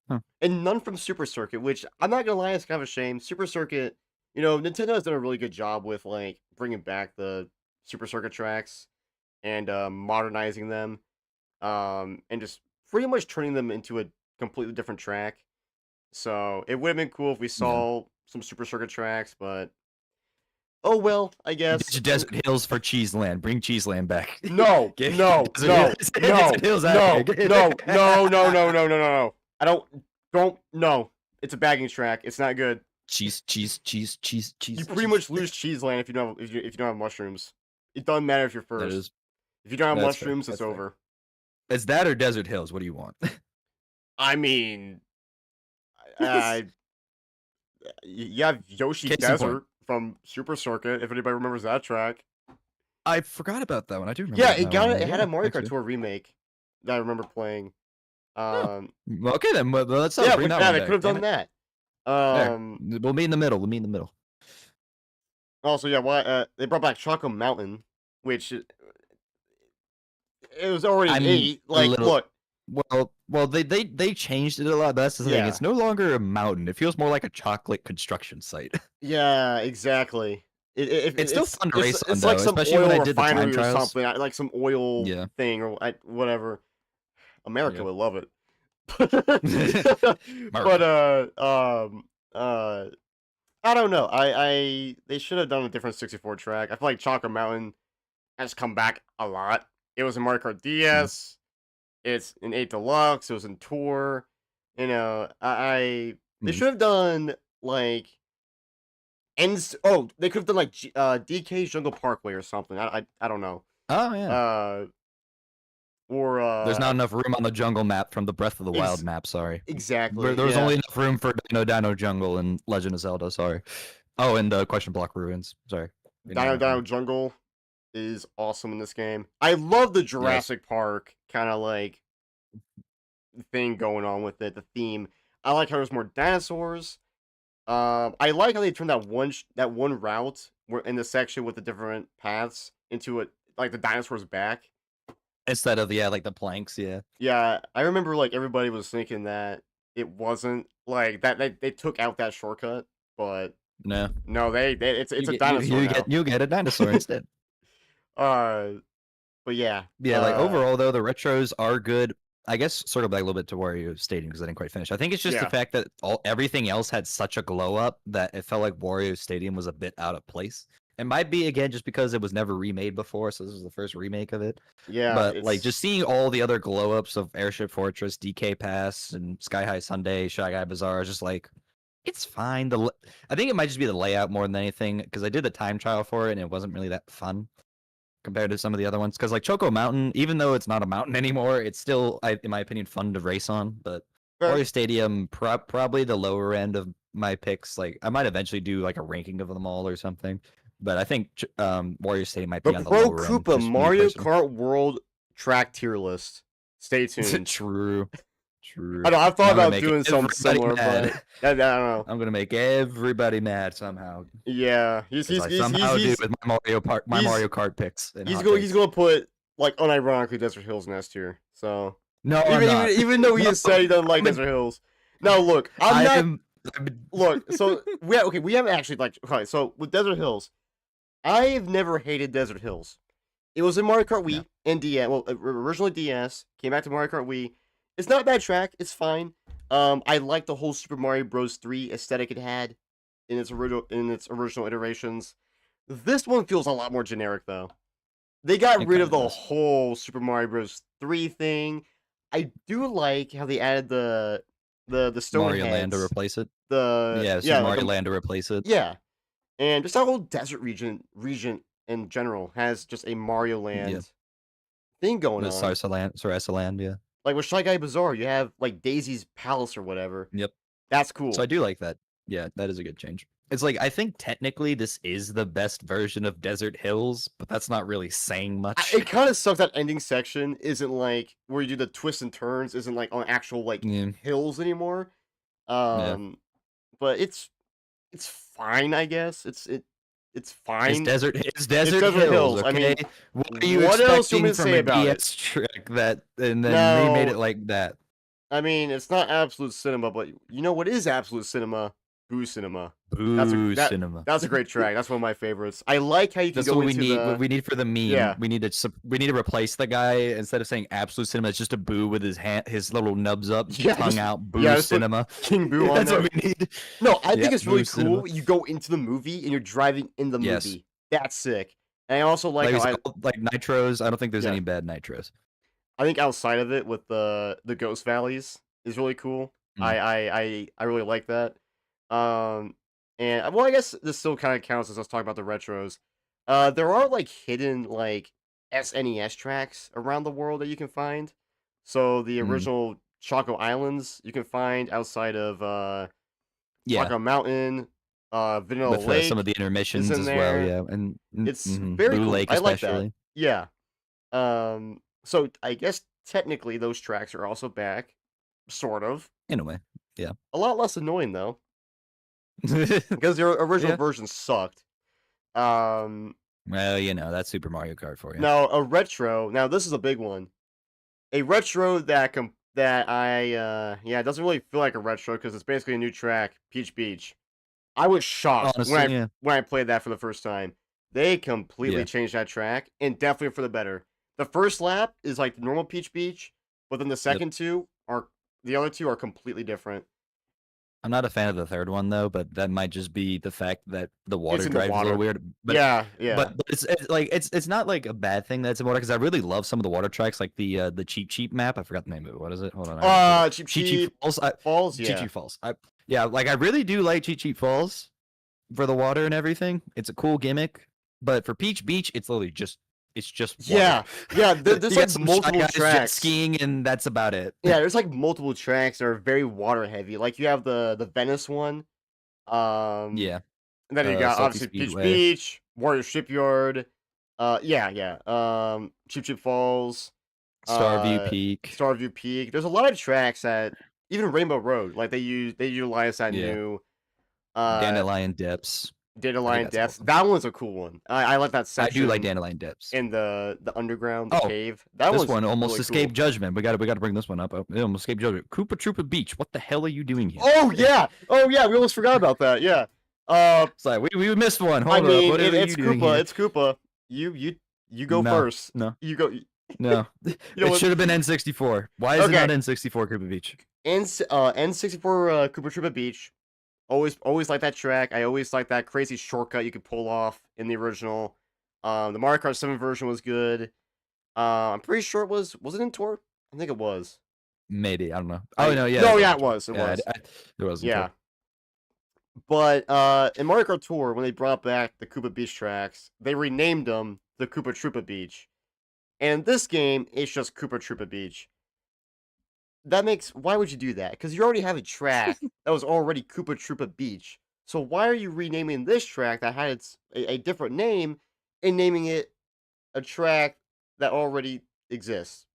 Huh. And none from Super Circuit, which I'm not gonna lie, it's kind of a shame. Super Circuit, Nintendo has done a really good job with like bringing back the Super Circuit tracks and modernizing them, and just pretty much turning them into a completely different track. So it would have been cool if we saw some Super Circuit tracks, but oh well, I guess. Desert Hills for Cheeseland. Bring Cheeseland back. No. No. I don't. No. It's a bagging track. It's not good. Cheese. You pretty much lose Cheeseland if you don't have mushrooms. It doesn't matter if you're first. If you don't have mushrooms, it's over. It's that or Desert Hills. What do you want? I mean, you have Yoshi Desert from Super Circuit. If anybody remembers that track. I forgot about that one. I do remember. Yeah, it had a Mario Kart Tour remake that I remember playing. Okay then. Well, let's they could have done that. We'll meet in the middle. Also, they brought back Choco Mountain, which it was already 8. Like, look. Well, they changed it a lot. That's the thing. It's no longer a mountain. It feels more like a chocolate construction site. Yeah, exactly. It's still fun to race on, it's though, like some especially oil when I did the time refinery or trials. something, like some oil thing or whatever. America would love it. But I don't know. They should have done a different 64 track. I feel like Choco Mountain has come back a lot. It was in Mario Kart DS. It's in 8 Deluxe. It was in Tour. They should have done like they could have done like DK's Jungle Parkway or something. I don't know. Oh yeah. Or there's not enough room on the jungle map from the Breath of the Wild map. Sorry. Exactly. There was only enough room for Dino Jungle and Legend of Zelda. Sorry. Oh, and the Question Block Ruins. Sorry. Dino Jungle is awesome in this game. I love the Jurassic Park kind of like thing going on with it. The theme. I like how there's more dinosaurs. I like how they turned that one route in the section with the different paths into like the dinosaurs back. Instead of like the planks, Yeah, I remember like everybody was thinking that it wasn't like that they took out that shortcut, but no, it's a dinosaur. You get a dinosaur instead. But yeah, like overall though, the retros are good. I guess sort of like a little bit to Wario Stadium because I didn't quite finish. I think it's just the fact that everything else had such a glow up that it felt like Wario Stadium was a bit out of place. It might be again just because it was never remade before, so this was the first remake of it. Yeah, but like just seeing all the other glow ups of Airship Fortress, DK Pass, and Sky High Sunday, Shy Guy Bazaar is just like it's fine. I think it might just be the layout more than anything because I did the time trial for it and it wasn't really that fun compared to some of the other ones. Because like Choco Mountain, even though it's not a mountain anymore, it's still, in my opinion, fun to race on. But Wario Stadium, probably the lower end of my picks. Like I might eventually do like a ranking of them all or something. but I think Warrior Stadium might be But on the Pro lower end. Koopa Just me Mario personally. Kart World track tier list. Stay tuned. True. I True. know I've And thought I'm gonna about make doing something everybody similar, but mad. I don't know. I'm gonna make everybody mad somehow. Yeah, As I somehow do with my he's Mario Kart picks and he's hot going he's takes. gonna put like unironically Desert Hills in S tier. So No, I'm not. even though he No, has said he doesn't like I'm a, Desert Hills. Now look, I'm I not am. look. So we haven't actually like okay. So with Desert Hills, I've never hated Desert Hills. It was in Mario Kart No. Wii and DS. Well, originally DS, came back to Mario Kart Wii. It's not a bad track. It's fine. I like the whole Super Mario Bros. 3 aesthetic it had in its original iterations. This one feels a lot more generic though. They got It rid kind of of the does. whole Super Mario Bros. 3 thing. I do like how they added the stone Mario Land to heads. replace it. The Yeah, Super Mario Land to replace it. yeah, and just that whole desert region in general has just a Mario Yeah. Land thing going The on. Sarasa Land, yeah. Like with Shy Guy Bazaar, you have like Daisy's Palace or whatever. Yep. That's So I cool. do like that. Yeah, that is a good change. It's like I think technically this is the best version of Desert Hills, but that's not really saying much. It kind of sucks that ending section isn't like where you do the twists and turns, isn't like on actual like Yeah. hills anymore. Yeah. But it's fine, I guess. It's fine. It's It's Desert Desert Hills, Hills. I okay? mean, What are you what else do you want me expecting to from say a about it? DS trick that and then they made No, it like that? I mean, it's not absolute cinema, but you know what is absolute cinema? Boo Cinema. That's a Boo cinema. that's a great track. That's one of my favorites. I like how you can That's go what we into need. What the we need for the meme. yeah. We need to replace the guy instead of saying absolute cinema. It's just a boo with his little nubs up, Yeah, tongue out. yeah, Boo just put cinema. King Boo on That's there. what we need. No, I think Yep, it's really boo cinema. cool. You go into the movie and you're driving in the Yes. movie. That's sick. And I also like Like how it's called, like nitros. I don't think there's yeah, any bad nitros. I think outside of it with the Ghost Valleys is really cool. Mm. I really like that. Um, and well, I guess this still kind of counts as us talking about the retros. There are like hidden like SNES tracks around the world that you can find. So the Mm. original Choco Islands you can find outside of Yeah, Choco Mountain, Vanilla with some of Lake the is intermissions in as well. there. Yeah, and It's very Blue cool. Lake I like that. especially. Yeah. So I guess technically those tracks are also back, sort of. In a way, yeah. A lot less annoying though, because their original Yeah. version sucked. Um, Well, you know that's Super Mario Kart for you. Now a retro. Now this is a big one. A retro that I yeah, it doesn't really feel like a retro because it's basically a new track, Peach Beach. I was shocked Honestly, yeah, when I played that for the first time. They completely yeah. changed that track, and definitely for the better. The first lap is like the normal Peach Beach, but then Yep. the other two are completely different. I'm not a fan of the third one though, but that might just be the fact that the It's water in the drive is a little water. weird. But Yeah, yeah. but it's not like a bad thing that's in water because I really love some of the water tracks like the Cheap map. I forgot the name of it. What is it? Hold on. I gotta pull it. Cheap Falls. Falls, Cheap yeah. Falls. Yeah, like I really do like Cheap Falls for the water and everything. It's a cool gimmick, but for Peach Beach, it's literally just water. Yeah, yeah, there's You like got some multiple Shy Guys jet tracks. skiing, and that's about it. Yeah, there's like multiple tracks that are very water heavy. Like you have the Venice one. Yeah. And then you got Salty obviously Peach Speedway, Beach, Warrior Shipyard. Yeah. Cheap Falls. Starview Peak. Starview Peak. There's a lot of tracks that even Rainbow Road, like they utilize that Yeah. new Dandelion Depths. Dandelion that's Depths. awesome. That one's a cool one. I like that I section. do like Dandelion Depths. In the underground, the Oh, cave. That this one's one almost really escaped cool. judgment. We got to bring this one up. It almost escaped judgment. Koopa Troopa Beach. What the hell are you doing here? Oh yeah, we almost forgot about that. Yeah. It's like we missed one. Hold I up. mean, What are it's you doing Koopa. here? It's Koopa. You go No, first. no, You go. no. know It what? should have been N64. Why is it Okay. not N64 Koopa Beach? N64 Koopa Troopa Beach. Always like that track. I always like that crazy shortcut you could pull off in the original. The Mario Kart 7 version was good. I'm pretty sure it was it in Tour? I think it was. Maybe I don't know. Oh no, yeah. No, yeah, it was. It Yeah, was. it was. Yeah. But in Mario Kart Tour, when they brought back the Koopa Beach tracks, they renamed them the Koopa Troopa Beach. And in this game, it's just Koopa Troopa Beach. Why would you do that? Because you already have a track that was already Koopa Troopa Beach. So why are you renaming this track that had a different name and naming it a track that already exists?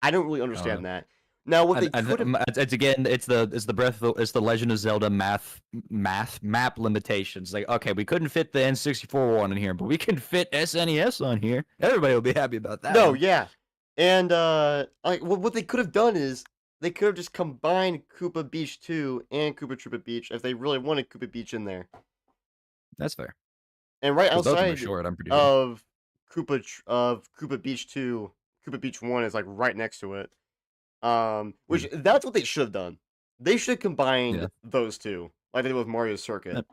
I don't really understand that. Now, what they could have It's again, it's the Legend of Zelda map limitations. Like, okay, we couldn't fit the N64 one in here, but we can fit SNES on here. Everybody will be happy about that. no, one. yeah, and what they could have done is they could have just combined Koopa Beach 2 and Koopa Troopa Beach if they really wanted Koopa Beach in there. That's fair. And right 'Cause both of them are outside short, I'm pretty sure. of Koopa Beach 2, Koopa Beach 1 is like right next to it. Which that's what they should have done. They should have combined those two, like they did with Mario Circuit. That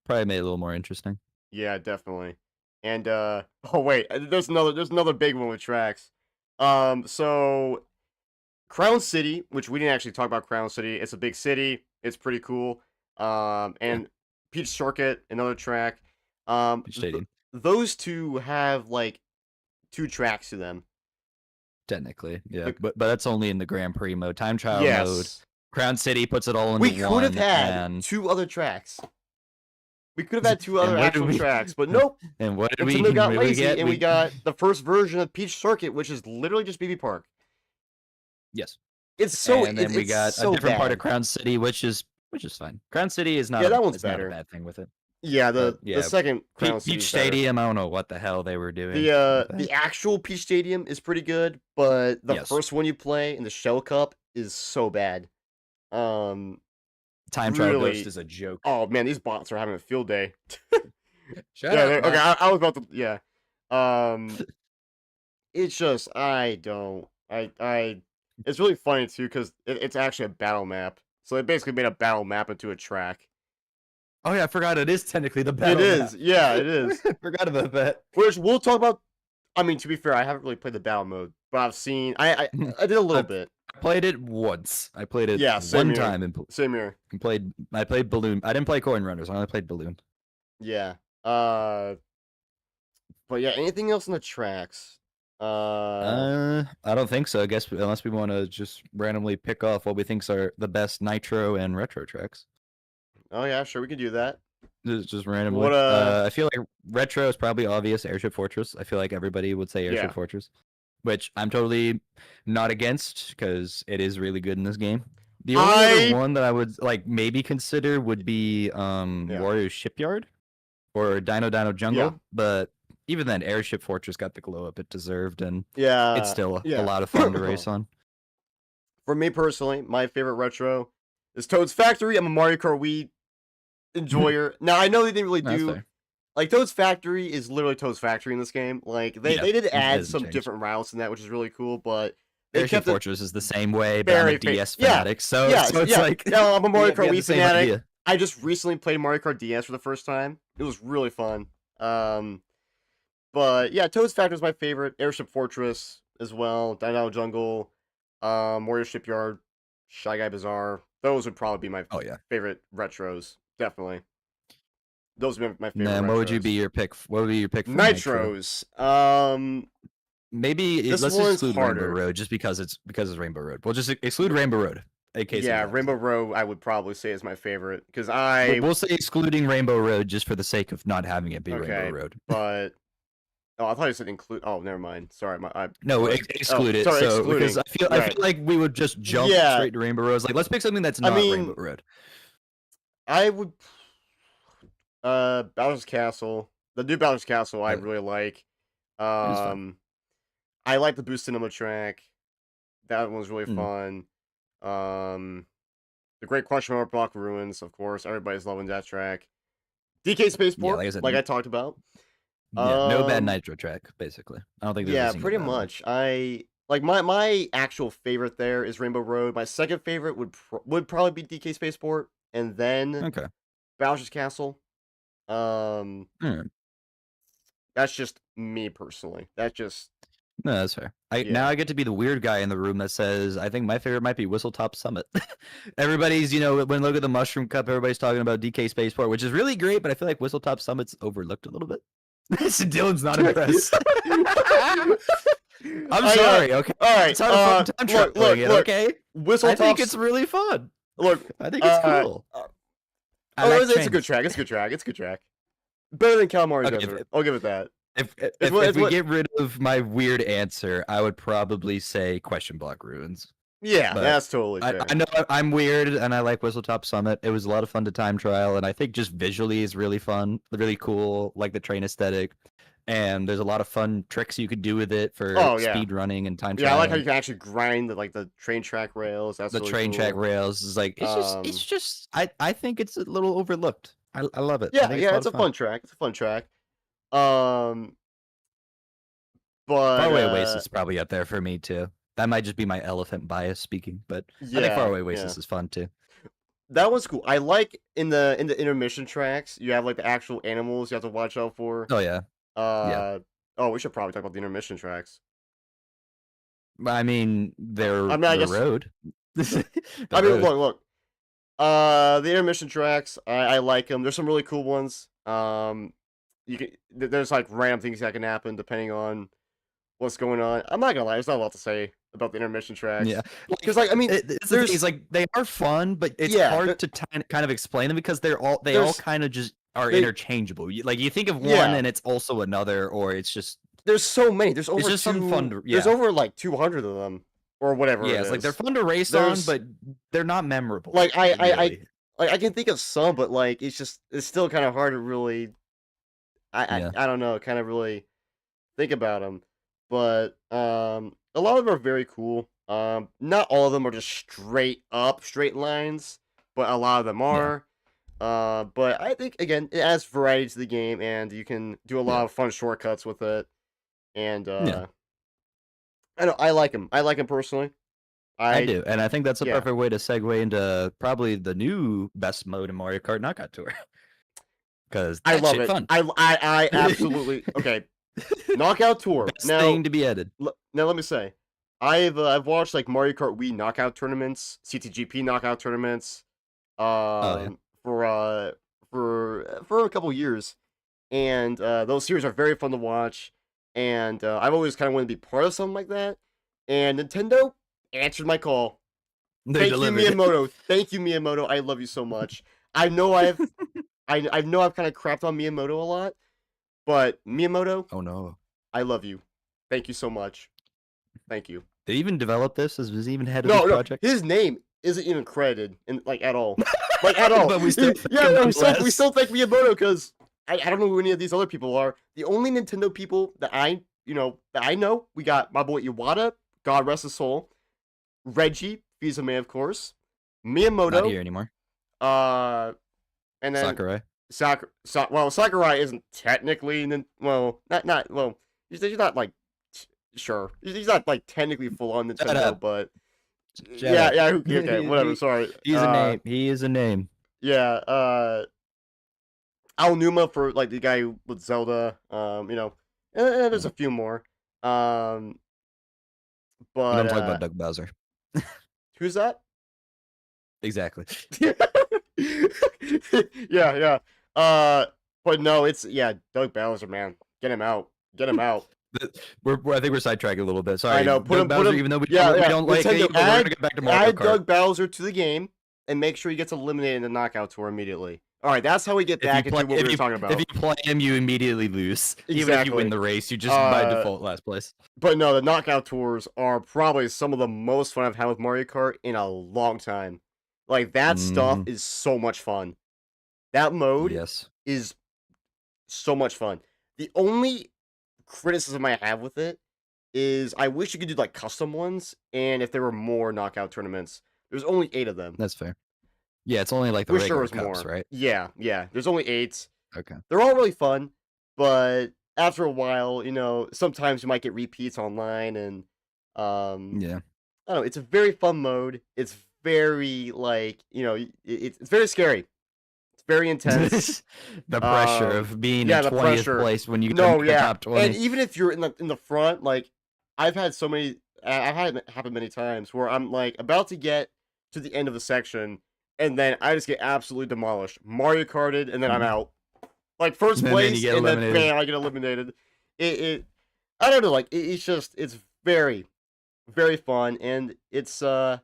probably made it a little more interesting. Yeah, definitely. And oh wait, there's another big one with tracks. So Crown City, which we didn't actually talk about Crown City. It's a big city. It's pretty cool. And Peach Circuit, another track. Peach Stadium. Those two have like 2 tracks to them. Technically, yeah, but that's only in the Grand Prix mode. Time trial mode. Crown City puts it all into we one. We could have had 2 other tracks. We could have had 2 other actual tracks, but nope. And what did Nintendo got lazy, and we got the first version of Peach Circuit, which is literally just BB Park. Yes. It's so. And then we got a different part of Crown City, which is fine. Crown City is not. Yeah, that one's better. Not a bad thing with it. Yeah, the second Crown City. Peach Stadium, I don't know what the hell they were doing. The actual Peach Stadium is pretty good, but the first one you play in the Shell Cup is so bad. Time Trial Ghost is a joke. Oh man, these bots are having a field day. Shut up. Okay, I was about to. Yeah. It's just it's really funny too because it's actually a battle map. So they basically made a battle map into a track. Oh yeah, I forgot it is technically the battle. It is, yeah, it is. I forgot about that. Which we'll talk about. I mean, to be fair, I haven't really played the battle mode, but I've seen. I did a little bit. I played it once. I played it one time. Same here. I played Balloon. I didn't play Coin Runners. I only played Balloon. Yeah. But yeah, anything else in the tracks? I don't think so. I guess unless we want to just randomly pick off what we think are the best Nitro and Retro tracks. Oh yeah, sure, we can do that. Just randomly. I feel like Retro is probably obvious. Airship Fortress. I feel like everybody would say Airship Fortress, which I'm totally not against because it is really good in this game. The only other one that I would like maybe consider would be Warrior Shipyard or Dino Jungle, but even then, Airship Fortress got the glow up it deserved, and it's still a lot of fun to race on. For me personally, my favorite retro is Toad's Factory. I'm a Mario Kart Wii enjoyer. Now I know they didn't really do like Toad's Factory is literally Toad's Factory in this game. Like they did add some different routes in that, which is really cool. But Airship Fortress is the same way, but I'm a DS fanatic, so it's like I'm a Mario Kart Wii fanatic. I just recently played Mario Kart DS for the first time. It was really fun. But yeah, Toad's Factory is my favorite. Airship Fortress as well. Dino Jungle, Warrior Shipyard, Shy Guy Bazaar. Those would probably be my favorite retros. Definitely. Those would be my favorite. Then what would be your pick? What would be your pick for Nitros? Maybe let's exclude Rainbow Road just because it's Rainbow Road. We'll just exclude Rainbow Road. Rainbow Road I would probably say is my favorite because we'll say excluding Rainbow Road just for the sake of not having it be Rainbow Road. But I thought you said include. Oh, never mind. Sorry, exclude it. Sorry, so because I feel like we would just jump straight to Rainbow Road. Like let's pick something that's not Rainbow Road. I would Bowser's Castle. The new Bowser's Castle I really like. I like the Boost Cinema track. That one was really fun. The Great Question Mark Block Ruins, of course. Everybody's loving that track. DK Spaceport, like I talked about. No bad Nitro track, basically. I don't think there's pretty much. I like my actual favorite there is Rainbow Road. My second favorite would probably be DK Spaceport, and then Bowser's Castle. That's just me personally. No, that's fair. Now I get to be the weird guy in the room that says, I think my favorite might be Whistletop Summit. Everybody's, when look at the Mushroom Cup, everybody's talking about DK Spaceport, which is really great, but I feel like Whistletop Summit's overlooked a little bit. Dylan's not impressed. I'm sorry, okay? Alright, look, okay? Whistletop... I think it's really fun. Look, I think it's cool. I like it's a good trains. track. It's a good track. It's a good track. Better than Calamari Okay, Desert. I'll give it that. if we get rid of my weird answer, I would probably say Question Block Ruins. Yeah, But that's totally fair. I know I'm weird and I like Whistletop Summit. It was a lot of fun to time trial, and I think just visually is really fun, really cool, like the train aesthetic. And there's a lot of fun tricks you could do with it for speed running and time trial. Yeah, I like how you can actually grind the train track rails. That's the really train cool. track rails is like it's just I think it's a little overlooked. I love it. Yeah, it's a fun track. It's a fun track. But Faraway Oasis is probably up there for me too. That might just be my elephant bias speaking, but I think Faraway Oasis is fun too. That one's cool. I like in the intermission tracks, you have like the actual animals you have to watch out for. Oh yeah. Oh, we should probably talk about the intermission tracks. I mean, they're I guess, road. I mean, look. The intermission tracks, I like them. There's some really cool ones. There's like random things that can happen depending on what's going on. I'm not gonna lie, there's not a lot to say about the intermission tracks. Yeah, because like I mean, there's like they are fun, but it's hard to kind of explain them because they all kind of just are interchangeable. You think of one and it's also another, or it's just there's so many. There's over some fun. There's over like 200 of them or whatever. Yeah, it's like they're fun to race on, but they're not memorable. Like I can think of some, but like it's still kind of hard to really. I don't know, kind of really think about them, but a lot of them are very cool. Not all of them are just straight lines, but a lot of them are. But I think again it adds variety to the game, and you can do a lot of fun shortcuts with it. And I like them. I like them personally. I do, and I think that's a perfect way to segue into probably the new best mode in Mario Kart Knockout Tour. Because I love it. Fun. I absolutely okay. Knockout Tour. Best thing to be added. Now let me say, I've watched like Mario Kart Wii knockout tournaments, CTGP knockout tournaments, for a couple years, and those series are very fun to watch. And I've always kind of wanted to be part of something like that. And Nintendo answered my call. Thank you, Miyamoto. Thank you, Miyamoto. I love you so much. I know I know I've kind of crapped on Miyamoto a lot, but Miyamoto, oh no, I love you. Thank you so much. Thank you. Did he even develop this? Was he even head of this project? His name isn't even credited at all. Like at all. But we still we still thank Miyamoto because I don't know who any of these other people are. The only Nintendo people that I know, we got my boy Iwata, God rest his soul, Reggie, Fils-Aimé, of course, Miyamoto. Not here anymore. And then Sakurai. Sakurai isn't technically he's not like sure. He's not like technically full on Nintendo, but okay, whatever. Sorry. He's a name. He is a name. Yeah. Aonuma for like the guy with Zelda. And there's a few more. But I'm talking about Doug Bowser. Who's that? Exactly. yeah. But no, it's Doug Bowser, man. Get him out. I think we're sidetracking a little bit. Sorry. I know. Put Doug Bowser, even though we don't like him, we're gonna get back to Mario Kart. Add Doug Bowser to the game and make sure he gets eliminated in the knockout tour immediately. All right, that's how we get back into what we were talking about. If you play him, you immediately lose. Exactly. Even if you win the race, you just by default last place. But no, the knockout tours are probably some of the most fun I've had with Mario Kart in a long time. Like that stuff is so much fun. That mode is so much fun. The only criticism I have with it is I wish you could do like custom ones, and if there were more knockout tournaments. There's only 8 of them. That's fair. Yeah, it's only like the regular cups, right? Yeah. There's only 8. Okay. They're all really fun, but after a while, sometimes you might get repeats online, and I don't know. It's a very fun mode. It's very it's very scary. It's very intense. The pressure of being in 20th place when you get to the top 20. And even if you're in the front, like I've had it happen many times where I'm like about to get to the end of the section, and then I just get absolutely demolished. Mario Karted, and then I'm out. Like first place, and then bam, I get eliminated. I don't know, like it's very, very fun, and it's I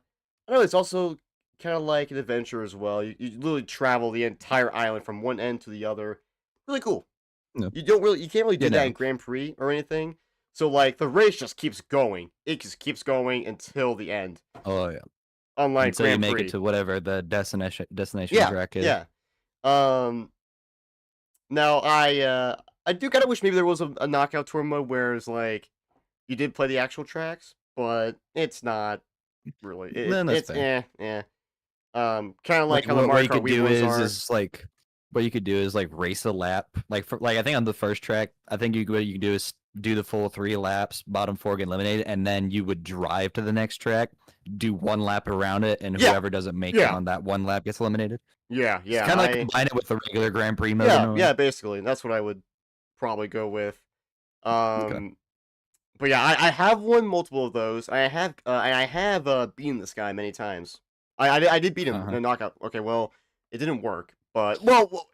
don't know, it's also kind of like an adventure as well. You literally travel the entire island from one end to the other. Really cool. No. You can't really do You that know. in Grand Prix or anything. So like the race just keeps going. It just keeps going until the end. Oh yeah. Unlike Until you Grand make it Prix. to whatever the destination Yeah, track is. yeah. Now I do kind of wish maybe there was a knockout tournament where it's like you did play the actual tracks, but it's not really. Then that's It's fair. eh. Kind of like Like how the what Mario you Kart could Wii do ones are. is like what you could do is like race a lap. Like I think on the first track, I think what you could do is do the full 3 laps, bottom 4 get eliminated, and then you would drive to the next track, do 1 lap around it, and Yeah, whoever doesn't make it yeah, on that 1 lap gets eliminated. yeah, It's yeah. kind of like combine it with the regular Grand Prix mode in Yeah, a way. yeah. Basically, that's what I would probably go with. Okay. But yeah, I have won multiple of those. I have beaten this guy many times. I did beat him in Uh-huh. a knockout. Okay, well, it didn't work, but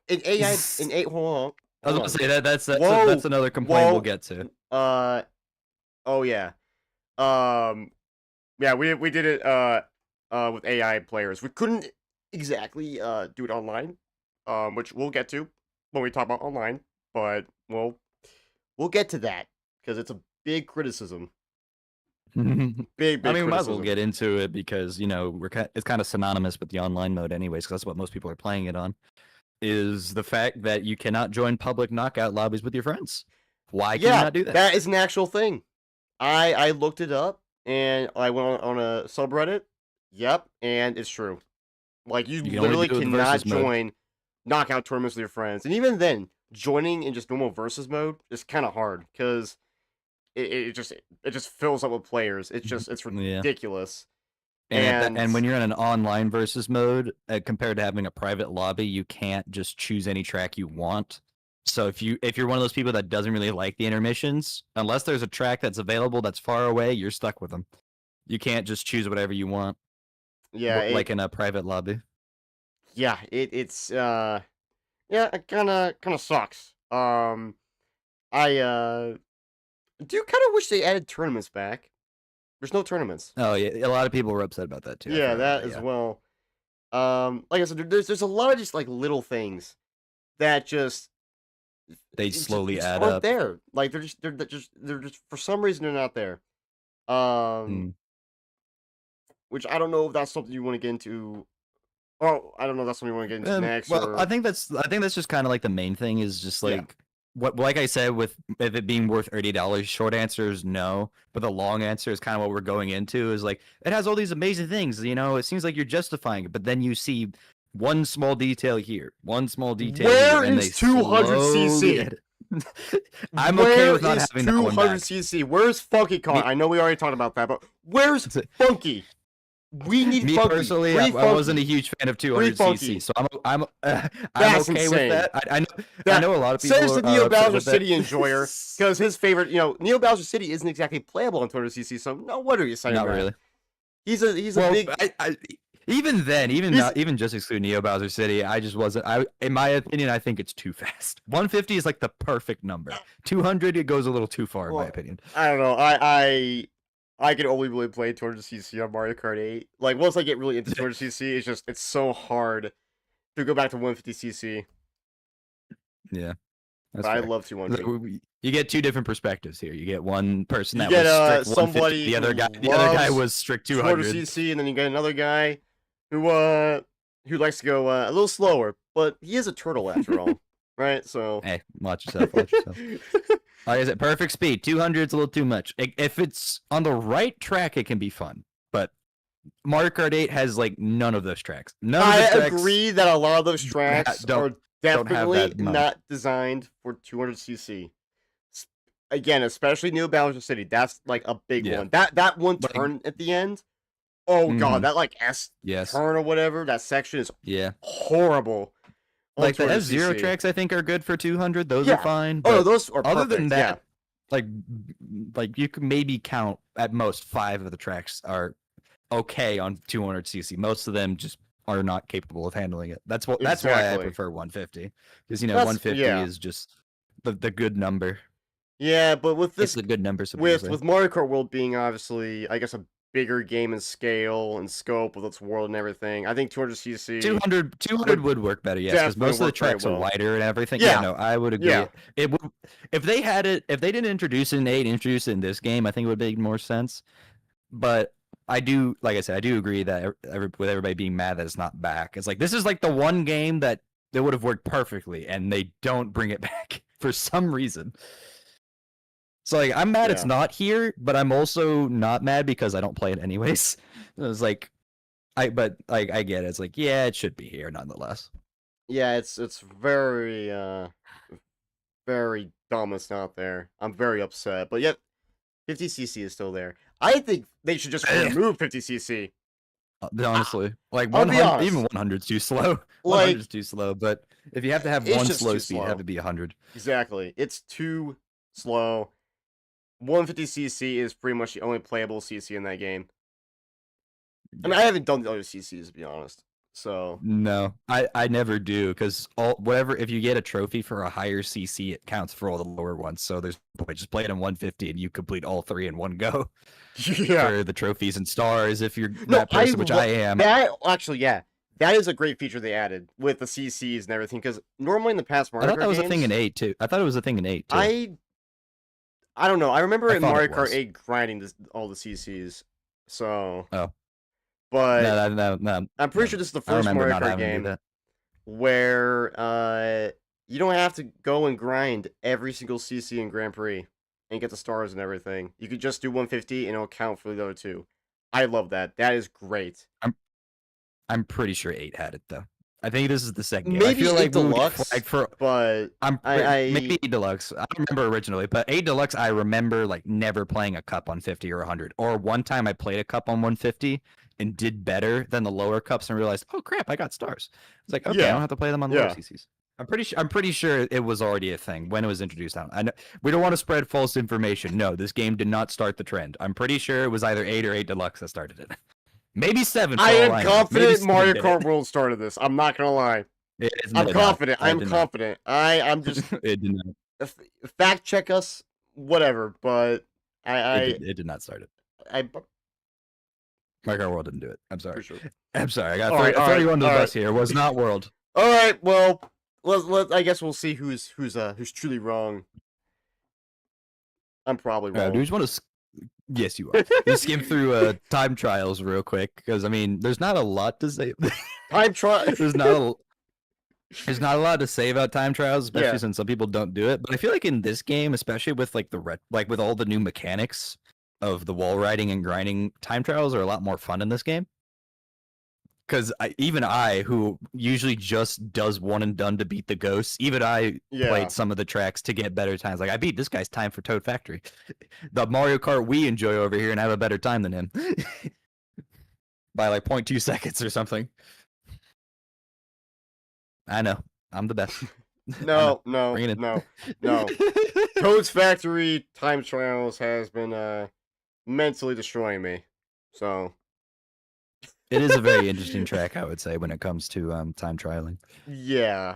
in AI in eight. I was Hold gonna on. say that's Whoa, another complaint we'll whoa. get to. Uh, oh yeah. Um, yeah, we did it with AI players. We couldn't exactly do it online, which we'll get to when we talk about online. But we'll get to that because it's a big criticism. Big I mean, we might as well criticism. get into it because it's kind of synonymous with the online mode, anyways. Because that's what most people are playing it on. Is the fact that you cannot join public knockout lobbies with your friends. Why can you Yeah, not do that? that is an actual thing. I looked it up and I went on a subreddit. Yep, and it's true. Like you You can only literally do it with cannot versus mode. join knockout tournaments with your friends, and even then, joining in just normal versus mode is kind of hard because it just fills up with players. It's Yeah. ridiculous. And And when you're in an online versus mode, compared to having a private lobby, you can't just choose any track you want. So if you're one of those people that doesn't really like the intermissions, unless there's a track that's available that's far away, you're stuck with them. You can't just choose whatever you want, yeah, like in a private lobby. it's yeah, it kind of sucks. I do kind of wish they added tournaments back. There's no tournaments. Oh yeah, a lot of people were upset about that too. I Yeah, forgot about that that. as Yeah, well. Like I said, there's a lot of just like little things that they it slowly just add aren't up. there. Like they're just for some reason they're not there. Um, Mm. which I don't know if that's something you want to get into. Oh, I don't know if that's something you want to get into next Well, or I think that's just kind of like the main thing is just yeah. like what like I said with if it being worth $80. Short answer is no, but the long answer is kind of what we're going into is like it has all these amazing things. It seems like you're justifying it, but then you see one small detail here, one small detail here, Where and they is 200 slowly cc? edit. I'm okay Where with not is having that one 200 back. cc? Where's Funky Kart? Me, I know we already talked about that, but where's Funky? We need Me Funky. personally, I Free wasn't a Funky. huge fan of Free 200cc, Funky. so I'm That's okay with insane. that. I That know a lot of people says the are Neo upset Bowser with that. City enjoyer because his favorite, Neo Bowser City isn't exactly playable on 200cc, so no wonder you're saying Not that. really. He's a Well, big even then, he's even just excluding Neo Bowser City, I just wasn't. In my opinion, I think it's too fast. 150 is like the perfect number. 200, it goes a little too far, in my well, opinion. I don't know. I can only really play 200cc on Mario Kart 8. Like once I get really into 200cc, it's so hard to go back to 150cc. Yeah, that's But I fair. love 200. You get two different perspectives here. You get one person You that get was strict 150. somebody The who other guy loves was strict 200. 200cc, and then you get another guy who likes to go a little slower, but he is a turtle after all, right? So Hey, watch yourself. Watch yourself. Like I said, perfect speed. 200 is a little too much. If it's on the right track, it can be fun. But Mario Kart 8 has like none of those tracks. None of I the tracks agree that a lot of those tracks don't are don't have definitely that amount. not designed for 200cc. Again, especially New Bowser City. That's like a big Yeah. one. That one Like, turn at the end. Oh god, that like S yes. turn or whatever. That section is Yeah. horrible. On Like the 200cc. F0 tracks, I think are good for 200. Those Yeah. are fine. Oh, no, But those are other perfect. than Yeah. that, like you can maybe count at most 5 of the tracks are okay on 200cc. Most of them just are not capable of handling it. That's why I Exactly. prefer 150 because 150 yeah. is just the good number. Yeah, but with It's this a good number, supposedly. with Mario Kart World being obviously, I guess, a bigger game in scale and scope with its world and everything. I think 200cc 200 would work better, yes, because definitely most of the work very tracks are well. wider and everything. Yeah. No, I would agree. Yeah. It would if they had it. If they didn't introduce it in 8, introduce it in this game, I think it would make more sense. But I do, like I said, I do agree that with everybody being mad that it's not back. It's like this is like the one game that would have worked perfectly, and they don't bring it back for some reason. So like I'm mad it's not here, but I'm also not mad because I don't play it anyways. It was like I get it. It's like, yeah, it should be here nonetheless. Yeah, it's very very dumb it's not there. I'm very upset. But yet 50cc is still there. I think they should just remove 50cc. Honestly, like I'll be 100, honest. even 100's too slow. Like 100's too slow, but if you have to have it's one just slow too speed, it slow. have to be 100. Exactly. It's too slow. 150cc is pretty much the only playable CC in that game. I mean, I haven't done the other CCs to be honest. So No, I never do because whatever if you get a trophy for a higher CC, it counts for all the lower ones. So there's just play it in 150 and you complete all 3 in one go. Yeah. For the trophies and stars, if you're that person, which I am. That actually, yeah, that is a great feature they added with the CCs and everything. Because normally in the past Mario Kart I thought that was games, a thing in 8 too. I thought it was a thing in 8 too. I don't know. I remember in Mario Kart was. 8 grinding all the CCs. So Oh. But no. I'm pretty sure this is the first Mario Kart having to do game that. where you don't have to go and grind every single CC in Grand Prix and get the stars and everything. You could just do 150 and it'll count for the other 2. I love that. That is great. I'm pretty sure 8 had it though. I think this is the second game. Maybe I feel 8 like Deluxe, but maybe 8 Deluxe. I don't remember originally, but 8 Deluxe I remember like never playing a cup on 50 or 100. Or one time I played a cup on 150 and did better than the lower cups and realized, oh crap, I got stars. It's like, okay, I don't have to play them on the lower CCs. I'm pretty sure it was already a thing when it was introduced. I know we don't want to spread false information. No, this game did not start the trend. I'm pretty sure it was either 8 or 8 Deluxe that started it. Maybe 7. I am confident Mario Kart World started this. I'm not gonna lie. I'm confident. I'm confident. I'm just. It did not. Fact check us, whatever. But it did not start it. Mario Kart World didn't do it. I'm sorry. Sure. I'm sorry. I got 31 to the bus here. It was not World. All right. Well, let. I guess we'll see who's truly wrong. I'm probably wrong. Do you just want to? Yes, you are. Just skim through time trials real quick because I mean, there's not a lot to say. Time trial. There's not a lot to say about time trials, especially since some people don't do it. But I feel like in this game, especially with like with all the new mechanics of the wall riding and grinding, time trials are a lot more fun in this game. Because even I, who usually just does one and done to beat the ghosts, even I played some of the tracks to get better times. Like I beat this guy's time for Toad Factory, the Mario Kart we enjoy over here, and have a better time than him by like 0.2 seconds or something. I know, I'm the best. No. Toad's Factory time trials has been mentally destroying me. So. It is a very interesting track, I would say, when it comes to time trialing. Yeah.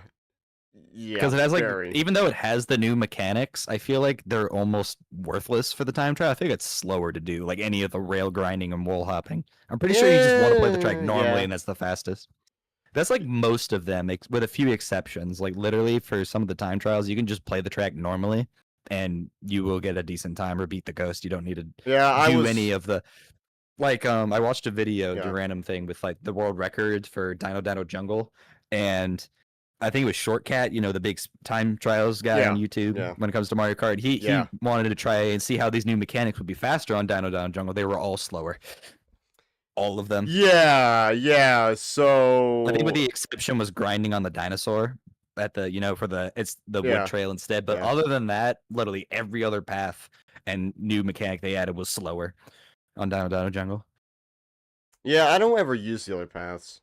Because it has even though it has the new mechanics, I feel like they're almost worthless for the time trial. I think it's slower to do, like any of the rail grinding and wall hopping. I'm pretty sure you just want to play the track normally, and that's the fastest. That's like most of them, with a few exceptions. Like literally for some of the time trials, you can just play the track normally, and you will get a decent time or beat the ghost. You don't need to do any of the. Like I watched a video, a random thing with like the world record for Dino Jungle, and I think it was Shortcat, the big time trials guy on YouTube. When it comes to Mario Kart, he wanted to try and see how these new mechanics would be faster on Dino Jungle. They were all slower, all of them. Yeah. So I think with the exception was grinding on the dinosaur at the for the wood trail instead. But other than that, literally every other path and new mechanic they added was slower on Dino Jungle. Yeah, I don't ever use the other paths.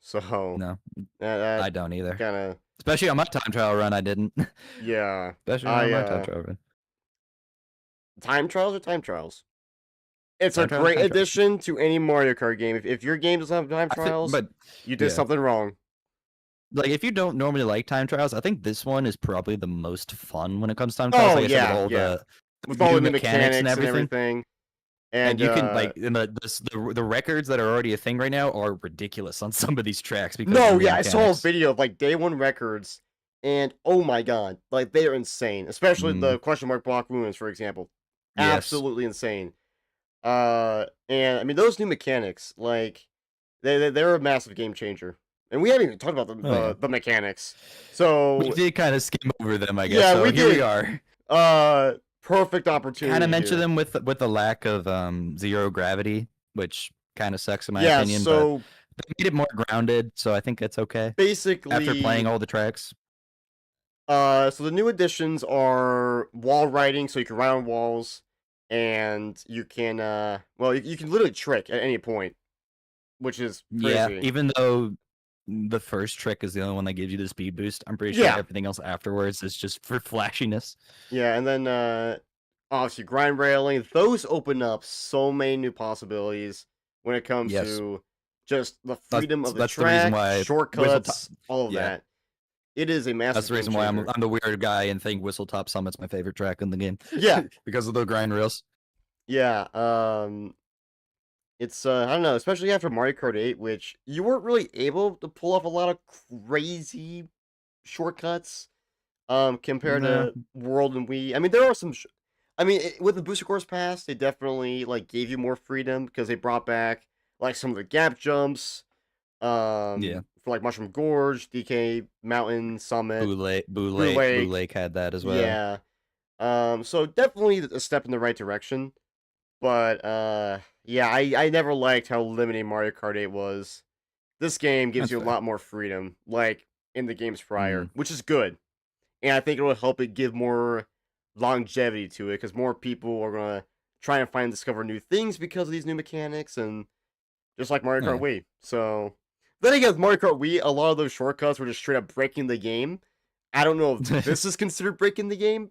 So no, I don't either. Kinda... Especially on my time trial run, I didn't. Yeah, especially on my time trial run. Time trials or time trials? It's a great addition to any Mario Kart game. If your game doesn't have time trials, but you did something wrong. Like if you don't normally like time trials, I think this one is probably the most fun when it comes to time trials. With all the mechanics and everything. And you can like the records that are already a thing right now are ridiculous on some of these tracks because of the no, new yeah, I saw a mechanics. video of like day one records, and oh my god, like they are insane. Especially Mm, the question mark block ruins, for example, yes. absolutely insane. And I mean those new mechanics, like they're a massive game changer. And we haven't even talked about Oh yeah. the mechanics. We So did kind of skim over them, I guess. yeah, So we here we did. are. Perfect Kind of opportunity mention here. them with the lack of zero gravity, which kind of sucks in my Yeah, opinion, but so they made it more grounded, so I think that's okay. After playing basically, all the tracks. so the new additions are wall riding, so you can ride on walls, and you can, well, you can literally trick at any point, which is Yeah, crazy. even though the first trick is the only one that gives you the speed boost, I'm pretty sure Yeah, everything else afterwards is just for flashiness. yeah, and then, obviously grind railing, those open up so many new possibilities when it comes Yes. to just the freedom of the That's the reason track, why Whistle Top. shortcuts, all of Yeah, that. It is a that's massive the game reason why changer. I'm the weird guy and think Whistle Top Summit's my favorite track in the game. Yeah, Because of the grind rails. yeah, it's I don't know, especially after Mario Kart 8, which you weren't really able to pull off a lot of crazy shortcuts compared No. to World and Wii. I mean, there are some I mean, with the Booster Course Pass, they definitely like gave you more freedom because they brought back like some of the gap jumps Yeah. for like Mushroom Gorge, DK Mountain, Summit, Blue Boo Lake. Lake had that as well. Yeah. So definitely a step in the right direction. But yeah, I never liked how limiting Mario Kart 8 was. This game gives That's you a fair. lot more freedom, like in the games Mm. prior, which is good. And I think it will help it give more longevity to it because more people are gonna try and find and discover new things because of these new mechanics, and just like Mario Oh, Kart yeah. Wii. So then again, with Mario Kart Wii, a lot of those shortcuts were just straight up breaking the game. I don't know if this is considered breaking the game,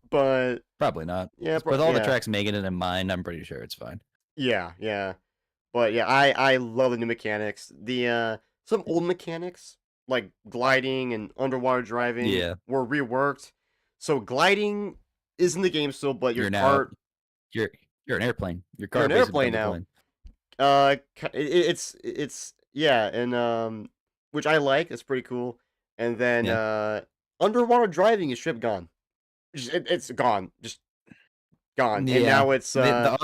but Probably not. yeah, With all the yeah, tracks making it in mind, I'm pretty sure it's fine. yeah. But yeah, I love the new mechanics. The some old mechanics like gliding and underwater driving Yeah. were reworked. So gliding is in the game still, but your You're now cart you're you're an airplane. Your you're car an basically airplane becomes a now. plane. It's yeah, and which I like. It's pretty cool. And then Yeah. underwater driving is strip gone. It's gone, just gone. And Yeah. now it's The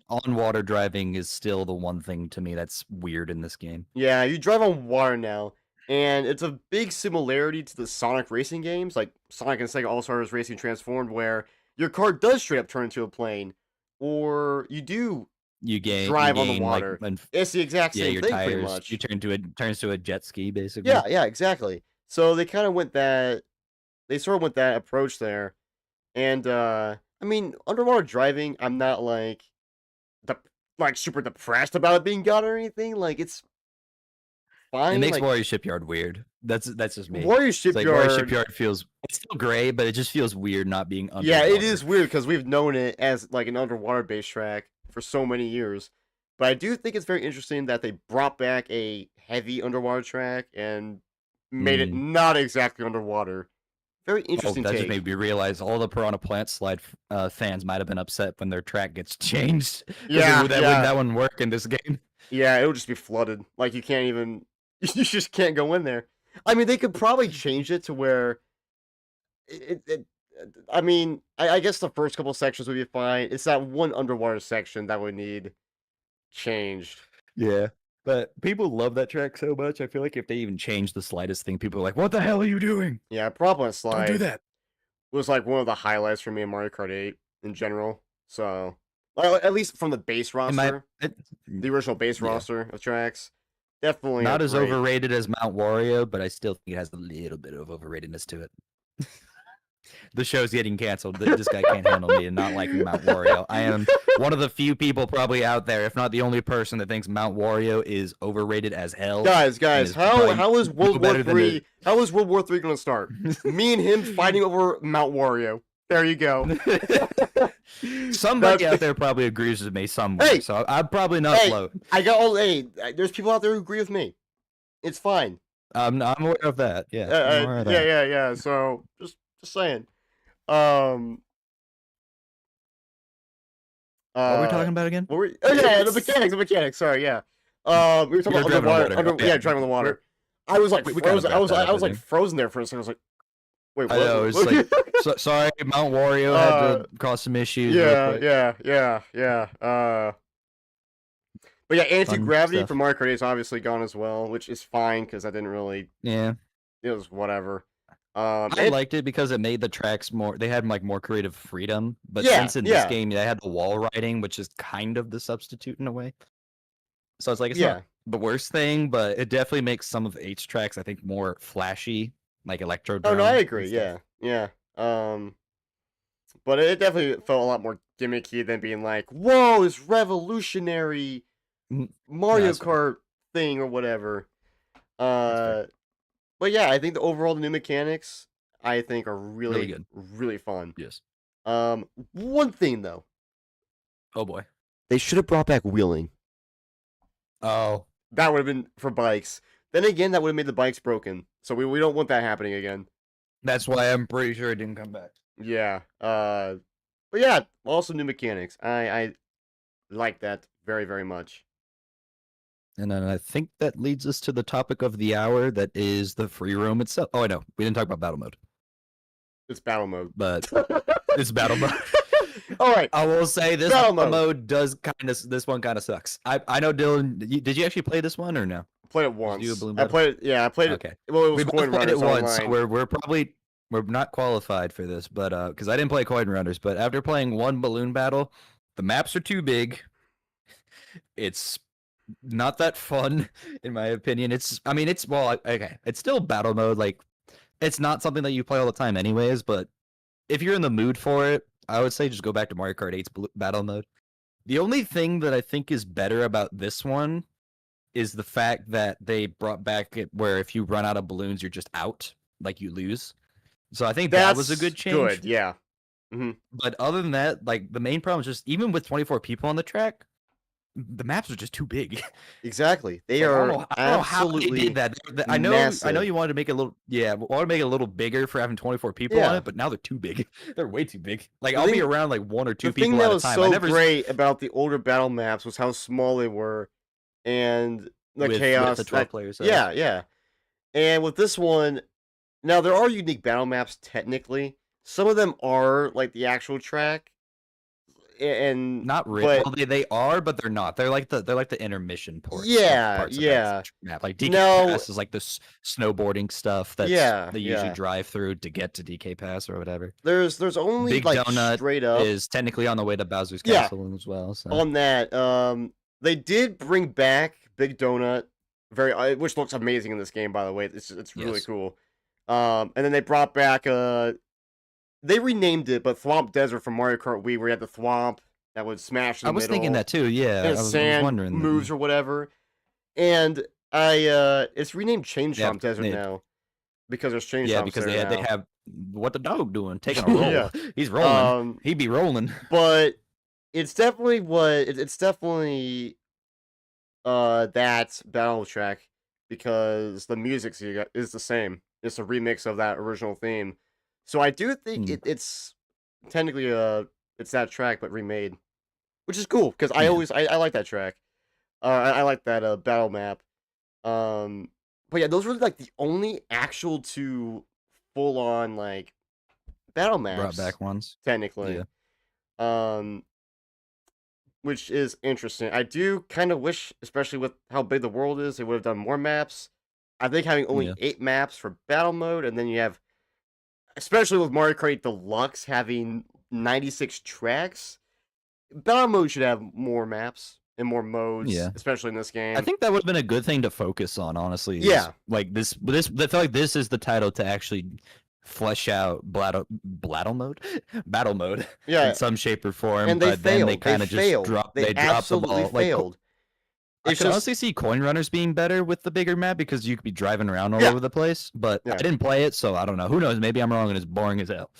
on water driving is still the one thing to me that's weird in this game. yeah, you drive on water now, and it's a big similarity to the Sonic racing games, like Sonic and Sega All Stars Racing Transformed, where your car does straight up turn into a plane, or you do You drive on the gain like water. It's the exact yeah, same your thing, pretty tires. You much. turns to a jet ski Yeah, basically. yeah, exactly. So they kind of went that, they sort of went that approach there, and I mean, underwater driving, I'm not the like super depressed about it being gone or anything. Like it's It fine. makes Like Warrior Shipyard weird. That's just me. Warrior It's like Warrior Shipyard. Shipyard feels it's still gray, but it just feels weird not being Yeah, it underwater. is weird because we've known it as like an underwater based track for so many years. But I do think it's very interesting that they brought back a heavy underwater track and made it Mm. not exactly underwater. Very Oh, interesting that just take. made me realize all the Piranha Plant Slide fans might have been upset when their track gets changed because Yeah, yeah, that wouldn't work in this game. yeah. It'll just be flooded. Like you can't even. You just can't go in there. I mean, they could probably change it to where it I mean, I guess the first couple sections would be fine. It's that one underwater section that would need changed. Yeah. But people love that track so much. I feel like if they even change the slightest thing, people are like, "What the hell are you doing? Yeah, Problem Don't do Slide that." was like one of the highlights for me in Mario Kart 8 in general. So, well, at least from the base In my roster, the original base yeah, roster of tracks, definitely a not as great. overrated as Mount Wario, but I still think it has a little bit of overratedness to it. The show's getting canceled. This guy can't handle me and not liking Mount Wario. I am one of the few people probably out there, if not the only person, that thinks Mount Wario is overrated as hell. Guys, And is how is no World War better than Three? How is World War Three going to start? Me and him fighting over Mount Wario. There you go. Somebody That's out there probably agrees with me somewhere, hey, so I'm probably not hey. float. I got all. Hey, there's people out there who agree with me. It's fine. I'm aware of that. Yeah, I'm aware of that. Yeah. So just saying. Um. What were we talking about again? What were oh yeah, the mechanics. Sorry, yeah. We were talking We were about driving on underwater. water. yeah, driving on the water. I was like We kind of frozen. wrapped that up, I was I like think. frozen there for a second. I was like, wait, I what? know, it's like, sorry, Mount Wario had to cause some issues real quick. yeah. But yeah, Fun anti-gravity stuff. for Mario Kart 8 is obviously gone as well, which is fine because I didn't really. Yeah. It was whatever. I liked it because it made the tracks more. They had like more creative freedom. But Yeah, since in this yeah. game they had the wall riding, which is kind of the substitute in a way. So it's like it's Yeah. not the worst thing, but it definitely makes some of H tracks I think more flashy, like Electro. Oh no, I agree. Yeah. But it definitely felt a lot more gimmicky than being like, "Whoa, this revolutionary Mario that's fair. Kart thing or whatever." fair. But yeah, I think the overall the new mechanics I think are Really really good. really fun. Yes. One thing though, Oh boy. they should have brought back wheeling. Oh. That would have been for bikes. Then again, that would have made the bikes broken. So we don't want that happening again. That's why I'm pretty sure it didn't come back. Yeah. But yeah, also new mechanics. I like that very, very much. And then I think that leads us to the topic of the hour, that is the free roam itself. Oh, I know. We didn't talk about battle mode. It's battle mode. But it's battle mode. All right. I will say this battle mode does kind of. This one kind of sucks. I know, Dylan. Did you actually play this one or no? I played it once. You a balloon I battle? played it. Yeah, I played Okay. it. Well, it was We coin both played runners it once, so online. we're not qualified for this, but because I didn't play coin runners, but after playing one balloon battle, the maps are too big. It's not that fun, in my opinion. I mean, it's okay. It's still battle mode. Like, it's not something that you play all the time, anyways. But if you're in the mood for it, I would say just go back to Mario Kart 8's battle mode. The only thing that I think is better about this one is the fact that they brought back it where if you run out of balloons, you're just out, like you lose. So I think that was a good change. Good, yeah. Mm-hmm. But other than that, like the main problem is just even with 24 people on the track, the maps are just too big. Exactly. They I are don't know how they absolutely did that. I know massive. you wanted to make it a little wanted to make it a little bigger for having 24 people on it, but now they're too big. They're way too big. Like I'll be around like one or two people at a time. The thing that was so great about the older battle maps was how small they were and the chaos. With the 12 players. Yeah. And with this one, now there are unique battle maps technically. Some of them are like the actual track. And not really. Well, they are, but they're not. They're like the intermission parts. Yeah. Map. Like DK Pass is like the snowboarding stuff that they usually drive through to get to DK Pass or whatever. There's only Big like Donut straight up is technically on the way to Bowser's Castle as well. So. On that, they did bring back Big Donut, which looks amazing in this game, by the way. It's really cool. And then they brought back they renamed it, but Thwomp Desert from Mario Kart Wii, where you had the Thwomp that would smash in the middle. I was thinking that too, yeah. And I was wondering moves or whatever. And it's renamed Chain Chomp Desert now. Because there's Chain Chomps. Yeah, because they have what the dog doing, taking a roll. He's rolling. He be rolling. But it's definitely that battle track, because the music is the same. It's a remix of that original theme. So I do think it's technically it's that track but remade, which is cool because I like that track. I like that battle map. But yeah, those were like the only actual two full on like battle maps brought back ones technically. Which is interesting. I do kind of wish, especially with how big the world is, they would have done more maps. I think having only 8 maps for battle mode, and then you have, especially with Mario Kart Deluxe having 96 tracks, battle mode should have more maps and more modes, especially in this game. I think that would have been a good thing to focus on, honestly. Yeah. Like this I feel like this is the title to actually flesh out battle mode in some shape or form. And then they kind of just dropped the ball. Failed. I could honestly see coin runners being better with the bigger map because you could be driving around all over the place. But I didn't play it, so I don't know. Who knows? Maybe I'm wrong and it's boring as hell.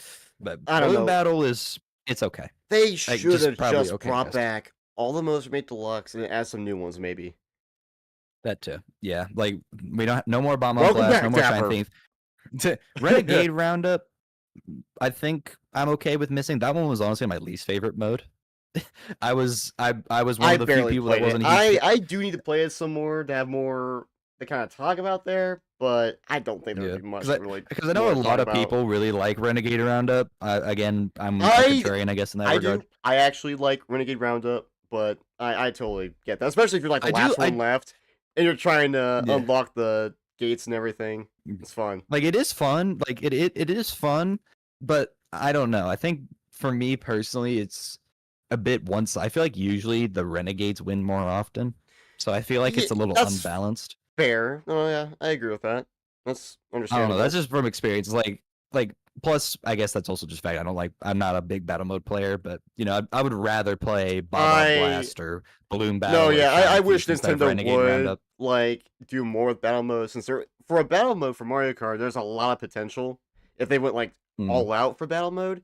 But balloon battle it's okay. They should have just brought back all the modes from 8 Deluxe and add some new ones, maybe. That too. Yeah, like we don't no more bomb on blast, no more shine things. Renegade Roundup, I think I'm okay with missing. That one was honestly my least favorite mode I was one I of the few barely people that played it. wasn't a huge I do need to play it some more to have more to kind of talk about there, but I don't think there would yeah, be much to really because I know more a to lot talk of about. people really like Renegade Roundup. Again, I'm a I contrarian, I guess, in that I regard. do. I actually like Renegade Roundup, but I totally get that, especially if you're like the I do. last one left and you're trying to Yeah. unlock the gates and everything. It's fun. Like it is fun. Like it is fun, but I don't know. I think for me personally, it's a bit once. I feel like usually the Renegades win more often, so I feel like Yeah, it's a little that's unbalanced. fair. Oh yeah, I agree with that. That's I don't know. That's understandable. just from experience. Like plus, I guess that's also just fact. I don't like. I'm not a big battle mode player, but I would rather play Baba I Blast or Balloon No, Battle or yeah, Shine I wish Thief instead of Nintendo Renegade would Roundup. like do more with battle mode since there for a battle mode for Mario Kart, there's a lot of potential if they went like Mm. all out for battle mode.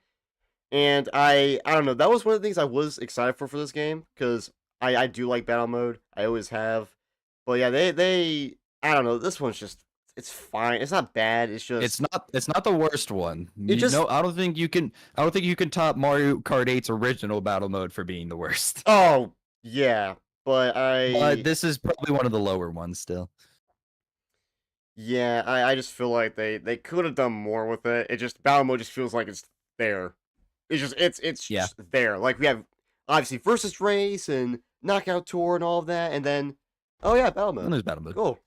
And I don't know, that was one of the things I was excited for this game because I do like battle mode. I always have. But yeah, they I don't know, this one's just it's fine. It's not bad. It's just It's not the worst one. it just No, I don't think you can. I don't think you can top Mario Kart 8's original battle mode for being the worst. oh yeah, but But this is probably one of the lower ones still. yeah, I just feel like they could have done more with it. It just battle mode just feels like it's there. It's Yeah, just there. Like we have obviously versus race and knockout tour and all of that, and then oh yeah, battle and mode. there's battle mode. Cool.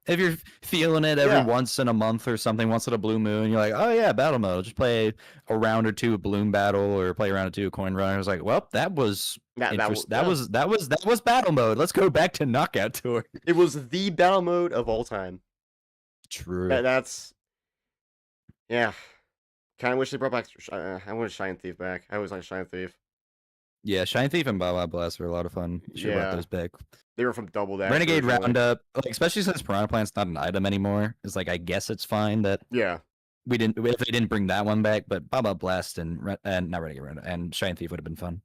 If you're feeling it every Yeah. once in a month or something, once in a blue moon, you're like, oh yeah, battle mode. Just play a round or two of balloon battle or play a round or two of coin run. I was like, well, that was interesting. That was battle mode. Let's go back to knockout tour. It was the battle mode of all time. True. That's yeah. Kind of wish they brought back. I want Shine Thief back. I always like Shine Thief. Yeah, Shine Thief and Baba Blast were a lot of fun. Should have brought Yeah. those back. They were from Double Dash. Renegade originally. Roundup, like especially since Piranha Plant's not an item anymore, is like I guess it's fine that Yeah. we didn't if they didn't bring that one back. But Baba Blast and not Renegade Roundup and Shine Thief would have been fun.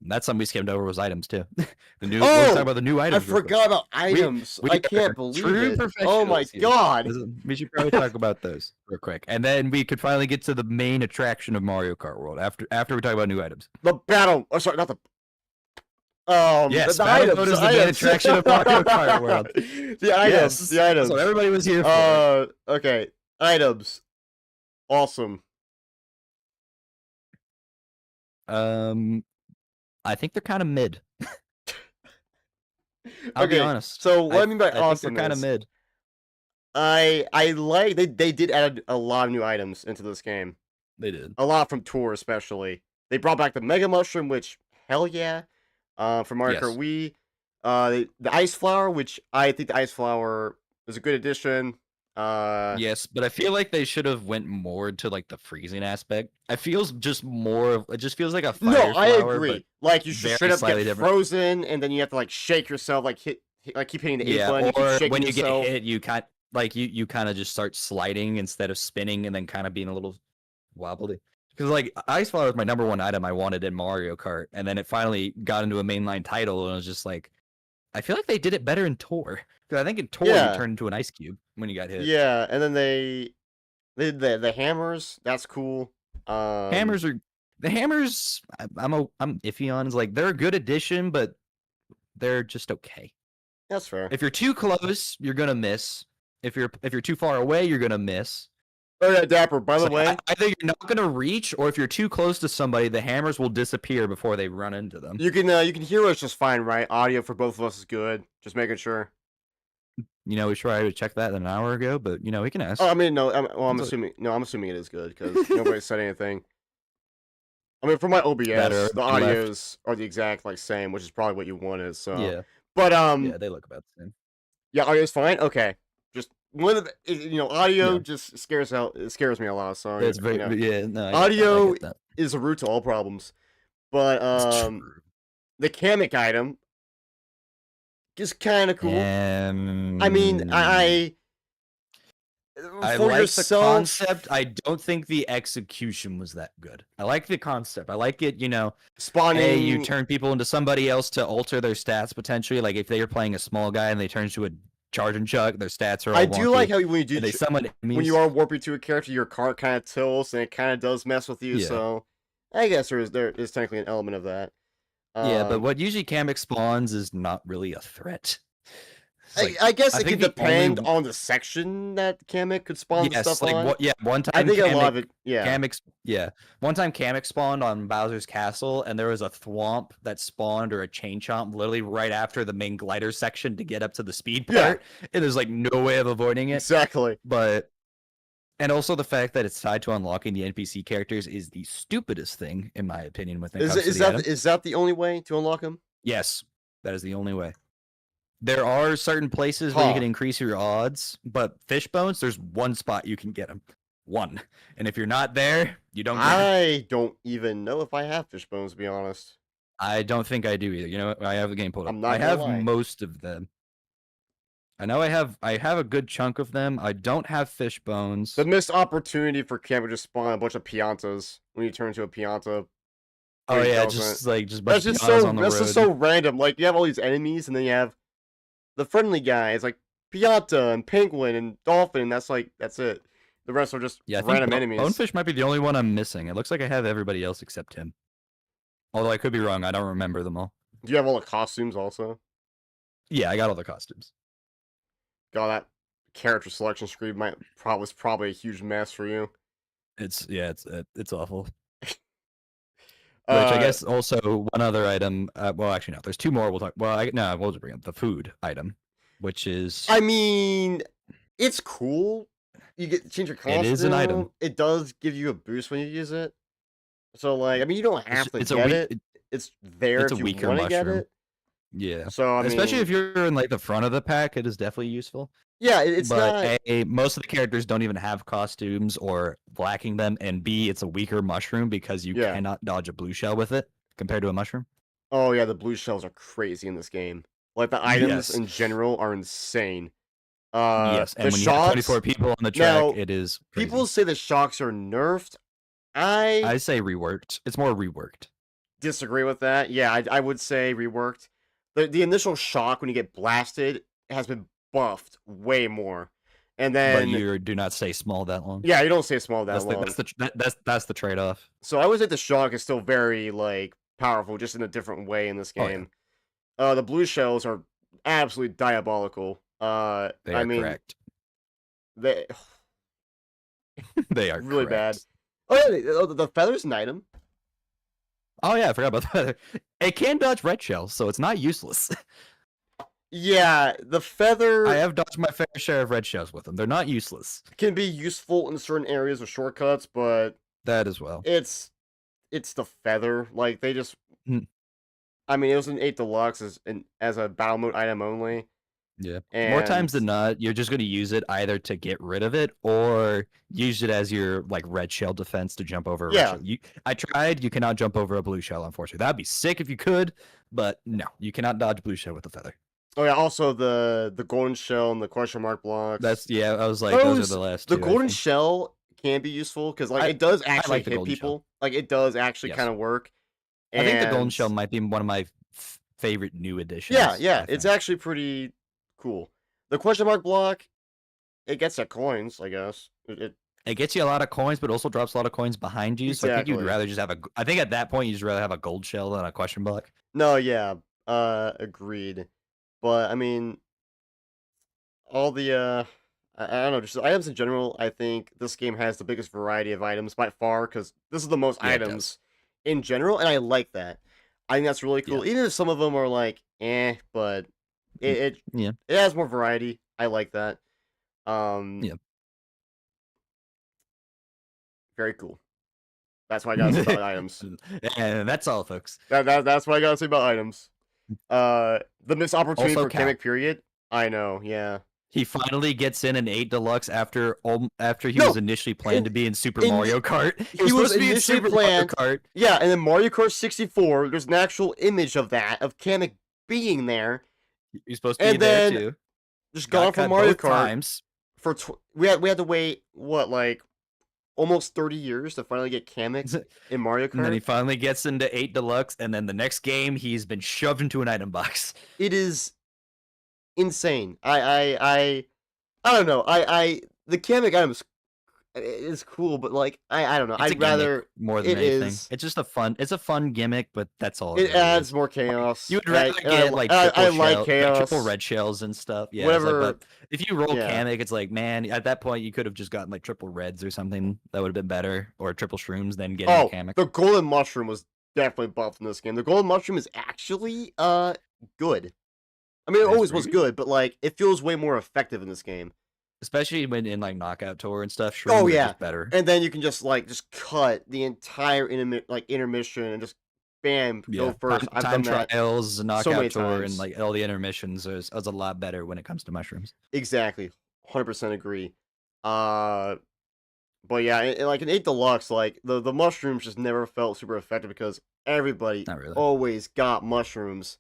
And that's something we skimmed over was items too. Let's talk about the new I items. forgot about items. I can't believe it. Oh my god. We should probably talk about those real quick, and then we could finally get to the main attraction of Mario Kart World after we talk about new items. The battle. Oh, sorry, not the. Yes, the battle items, mode is the the main items. attraction of Mario Kart World. The items. The items. That's what everybody was here for. Okay. Items. Awesome. I think they're kind of mid. I'll be honest. So what I mean by I awesome think they're kind of is mid. I like they did add a lot of new items into this game. They did. A lot from Tour especially. They brought back the Mega Mushroom, which hell yeah. From Mario Kart Wii. The Ice Flower, which I think the Ice Flower is a good addition. Yes, but I feel like they should have went more to like the freezing aspect. It feels just more of it just feels like a fire No, I flower, agree. Like you should very straight up slightly get different. frozen, and then you have to like shake yourself, like like keep hitting the A Yeah, button, you keep or shaking when you yourself. get hit, you kind of just start sliding instead of spinning, and then kind of being a little wobbly. Because like Ice Flower was my number one item I wanted in Mario Kart, and then it finally got into a mainline title, and it was just like, I feel like they did it better in Tour. Because I think in Tour you turned into an ice cube when you got hit. Yeah, and then they did the hammers. That's cool. Hammers are the hammers. I'm iffy on. Is like they're a good addition, but they're just okay. That's fair. If you're too close, you're gonna miss. If you're too far away, you're gonna miss. Oh yeah, Dapper. By the way, either you're not gonna reach, or if you're too close to somebody, the hammers will disappear before they run into them. you can hear us just fine, right? Audio for both of us is good. Just making sure. We tried to check that an hour ago, but we can ask. Oh, I mean, no. I'm assuming. No, I'm assuming it is good because nobody said anything. I mean, for my OBS, the audios are the exact same, which is probably what you wanted. So yeah, but yeah, they look about the same. Yeah, audio's fine. Okay, just one of the audio just scares me a lot. So it's very audio is a root to all problems. But the Kamek item is kind of cool. I mean, I like the concept. I don't think the execution was that good. I like the concept. I like it, spawning. Hey, you turn people into somebody else to alter their stats potentially. Like if they are playing a small guy and they turn into a charge and chuck, their stats are all I do wonky. like how when you do they summon enemies. when you are warping to a character, your cart kind of tilts and it kind of does mess with you. Yeah. So I guess there is technically an element of that. Yeah, but what usually Kamek spawns is not really a threat. I guess I it think could the only depend on the section that Kamek could spawn the yes, stuff like on. one I time think a lot of it, One time Kamek spawned on Bowser's castle, and there was a thwomp that spawned or a chain chomp literally right after the main glider section to get up to the speed part, and there's like no way of avoiding it. Exactly. And also the fact that it's tied to unlocking the NPC characters is the stupidest thing, in my opinion, when it comes to the item. Is that the only way to unlock them? Yes, that is the only way. There are certain places where you can increase your odds, but fish bones, there's one spot you can get them. One. And if you're not there, you don't get them. I don't even know if I have fish bones, to be honest. I don't think I do either. You know, I have the game pulled up. I'm not I have lie. most of them. I know I have a good chunk of them. I don't have fish bones. The missed opportunity for Kamek to spawn a bunch of Piantas when you turn into a Pianta. Oh yeah, just bunch that's just so random. Like you have all these enemies, and then you have the friendly guys like Pianta and Penguin and Dolphin. And that's it. The rest are just random enemies. Bonefish might be the only one I'm missing. It looks like I have everybody else except him. Although I could be wrong. I don't remember them all. Do you have all the costumes also? Yeah, I got all the costumes. God, that character selection screen was probably a huge mess for you. It's awful. Which I guess also one other item. Well, actually no. There's two more. We'll talk. Well, we'll just bring up the food item, which is. I mean, it's cool. You get to change your costume. It is an item. It does give you a boost when you use it. So like, I mean, you don't have to get it. It's there if you want to get it. Yeah. So I mean, especially if you're in like the front of the pack, it is definitely useful. Yeah, it's not. A, most of the characters don't even have costumes or lacking them, and B, it's a weaker mushroom because you cannot dodge a blue shell with it compared to a mushroom. Oh yeah, the blue shells are crazy in this game. Like the items in general are insane. Yes, and when shocks, you have 24 people on the track, it is crazy. People say the shocks are nerfed. I say reworked. It's more reworked. Disagree with that. Yeah, I would say reworked. The initial shock when you get blasted has been buffed way more, and then but you do not stay small that long. Yeah, you don't stay small that long. That's the trade-off. So I would say the shock is still very like powerful, just in a different way in this game. Oh, yeah. The blue shells are absolutely diabolical. They are correct. They they are really correct. bad. Oh yeah, the feather's an item. Oh yeah, I forgot about the feather. It can dodge red shells, so it's not useless. Yeah, the feather. I have dodged my fair share of red shells with them. They're not useless. Can be useful in certain areas with shortcuts, but that as well. It's the feather. Like they just. I mean, it was an 8 Deluxe as a battle mode item only. Yeah. And more times than not, you're just going to use it either to get rid of it or use it as your like red shell defense to jump over a red shell. I tried. You cannot jump over a blue shell, unfortunately. That'd be sick if you could, but no, you cannot dodge blue shell with the feather. Oh yeah, also the golden shell and the question mark blocks. I was like, those are the last two. The golden shell can be useful because like it does actually hit people. Shell. Like it does actually kind of work. I think the golden shell might be one of my favorite new additions. Yeah, it's actually pretty cool. The question mark block, it gets you coins, I guess. It gets you a lot of coins, but also drops a lot of coins behind you. So I think you'd rather just have I think at that point you'd just rather have a gold shell than a question block. No, yeah, agreed. But I mean, all the I don't know, just items in general. I think this game has the biggest variety of items by far because this is the most items in general, and I like that. I think that's really cool. Even if some of them are like, but it has more variety. I like that. Very cool. That's what I gotta say about items. And that's all, folks. That's what I gotta say about items. The missed opportunity for Kamek period. I know, yeah. He finally gets in an 8 Deluxe after he was initially planned to be in Super Mario Kart. He was supposed to be in Super Mario Kart. Yeah, and then Mario Kart 64, there's an actual image of Kamek being there. He's supposed to be there too. Just gone from Mario Kart. We had to wait like almost 30 years to finally get Kamek in Mario Kart. And then he finally gets into 8 Deluxe, and then the next game he's been shoved into an item box. It is insane. I don't know. The Kamek items, it's cool, but like I don't know. It's a I'd gimmick rather more than it anything. is. It's just a fun gimmick, but that's all. It really adds is. more Like, chaos. you would and I, rather and I, get li- like and triple I like shell, like triple chaos. red shells and stuff. Yeah, it's like, Whatever. but if you roll Yeah. Kamek, it's like, man, at that point you could have just gotten like triple reds or something. That would have been better, or triple shrooms than getting a Oh, Kamek. the golden mushroom was definitely buffed in this game. The golden mushroom is actually good. I mean, it It is always was pretty good, but like it feels way more effective in this game. Especially when in like Knockout Tour and stuff, Oh shrooms are yeah, just better. and then you can just cut the entire intermission and just bam go Yeah, first. I've time done that trials, so Knockout many Tour, and times. like all the intermissions is a lot better when it comes to mushrooms. Exactly, 100% agree. Uh, but yeah, like in 8 Deluxe, like the mushrooms just never felt super effective because everybody Not really. always got mushrooms.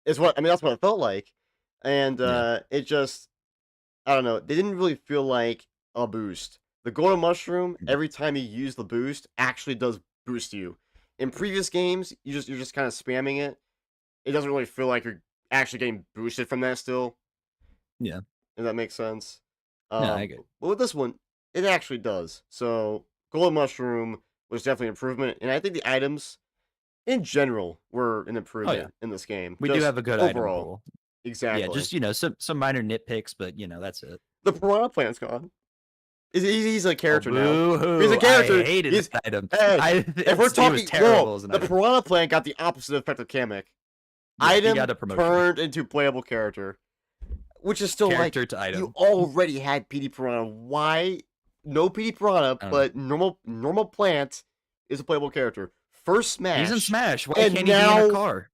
Is what I mean. That's what it felt like, and Yeah. it just I don't know. They didn't really feel like a boost. The golden mushroom, Mm. every time you use the boost, actually does boost you. In previous games, you're just kind of spamming it. It doesn't really feel like you're actually getting boosted from that still. Yeah. If that makes sense. No, I get. But with this one, it actually does. So golden mushroom was definitely an improvement, and I think the items in general were an Oh yeah, improvement in this game. we do Just have a good item overall, pool. Yeah, exactly. just some minor nitpicks, but that's it. The piranha plant's gone. He's a Oh, character now. boo-hoo. He's a character. I hated He's that item. hey. If we're It was talking, terrible no, as an the item. piranha plant got the opposite effect of Kamek. Yeah, he Item got a promotion. turned into playable character, which is still Character like to item. you already had PD Piranha. Why no PD Piranha, I don't but normal plant is a playable character. First Smash. He's in Smash. Why and can't he be in now a car?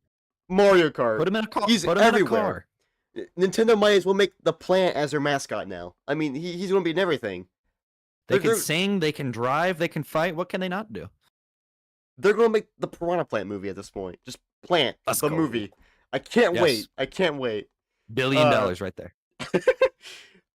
Mario Kart. Put him in a car. He's Put him in a everywhere. car. Nintendo might as well make the plant as their mascot now. I mean, he's going to be in everything. They can sing, they can drive, they can fight. What can they not do? They're going to make the Piranha Plant movie at this point. Just Plant, Let's the go. movie. I can't Yes. wait. I can't wait. $1 billion right there.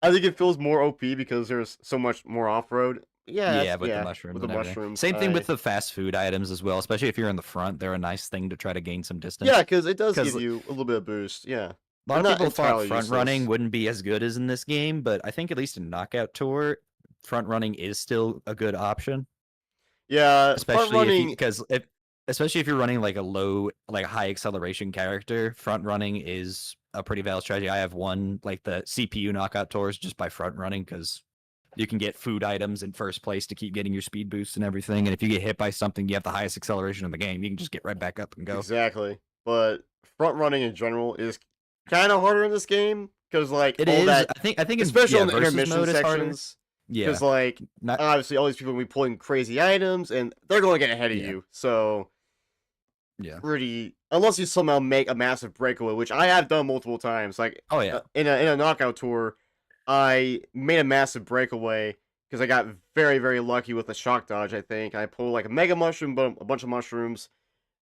I think it feels more OP because there's so much more off-road. Yeah, with the mushrooms. With the and everything. mushrooms. Same thing with the fast food items as well. Especially if you're in the front, they're a nice thing to try to gain some distance. Yeah, because it does 'Cause give you a little bit of boost. Yeah. A lot They're of not people thought entirely front useless. running wouldn't be as good as in this game, but I think at least in Knockout Tour, front running is still a good option. Yeah, front Especially running. especially if you're running like a low, like high acceleration character, front running is a pretty valid strategy. I have won like the CPU Knockout Tours just by front running because you can get food items in first place to keep getting your speed boost and everything. And if you get hit by something, you have the highest acceleration in the game. You can just get right back up and go. Exactly. But front running in general is kind of harder in this game because like It all is. that, I think especially on the versus intermission mode is harder. sections. Yeah. Because like Not, obviously all these people will be pulling crazy items and they're going to get ahead of Yeah. you. So yeah. pretty unless you somehow make a massive breakaway, which I have done multiple times. Like Oh yeah. in a knockout tour, I made a massive breakaway because I got very very lucky with a shock dodge. I think I pulled like a mega mushroom, but a bunch of mushrooms,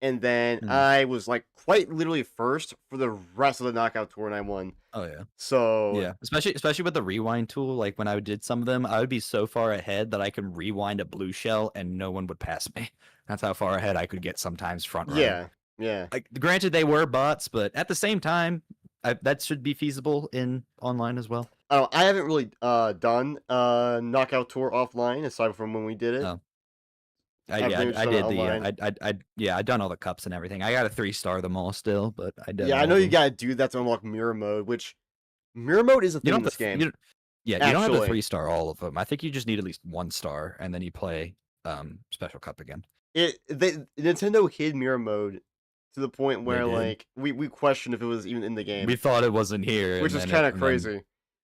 and then I was like quite literally first for the rest of the knockout tour, and I won. Oh yeah. So Yeah, especially with the rewind tool. Like when I did some of them, I would be so far ahead that I could rewind a blue shell and no one would pass me. That's how far ahead I could get sometimes front running. yeah. Like granted, they were bots, but at the same time, that should be feasible in online as well. I haven't really done knockout tour offline aside from when we did it. Oh. I I've did done it online. I've done all the cups and everything. I got a 3-star them all still, but I did. Yeah, I know you gotta do that to unlock mirror mode, which mirror mode is a thing in this game. You don't have the Actually. 3-star all of them. I think you just need at least 1 star, and then you play special cup again. Nintendo hid mirror mode to the point where did. like we questioned if it was even in the game, We thought it wasn't here, which and is then kind of crazy.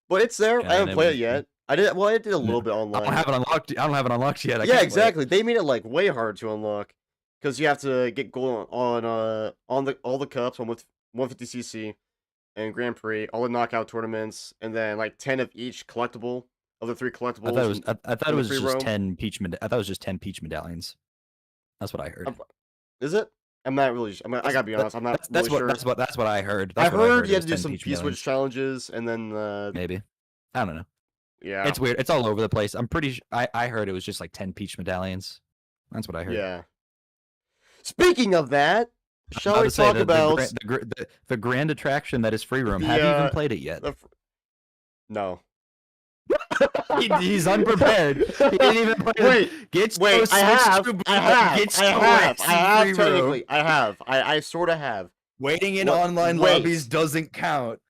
But it's there. and I haven't then it played was- it yet. I did a little bit I online. don't have it unlocked. I don't have it unlocked yet. I Yeah, can't play it. exactly. They made it like way hard to unlock because you have to get gold on all the cups on 150cc and Grand Prix, all the knockout tournaments, and then like 10 of each collectible of the 3 collectibles. I thought it the free was just roam. 10 peach. I thought it was just 10 peach medallions. That's what I heard. Is it? I'm not really. I gotta be honest. I'm not That's really what sure. that's what I heard. I That's what heard you it had to was do 10 some peach P-Switch medallions. challenges, and then Maybe. I don't know. yeah, It's weird. It's all over the place. I'm pretty. I heard it was just like 10 peach medallions. That's what I heard. yeah. Speaking of that, I'm shall about we to say talk the about the grand attraction that is free room? the, Have you even played it yet? no? He's unprepared. He didn't even play Wait, I have technically. I sort of have. Waiting in What- online wait. lobbies doesn't count.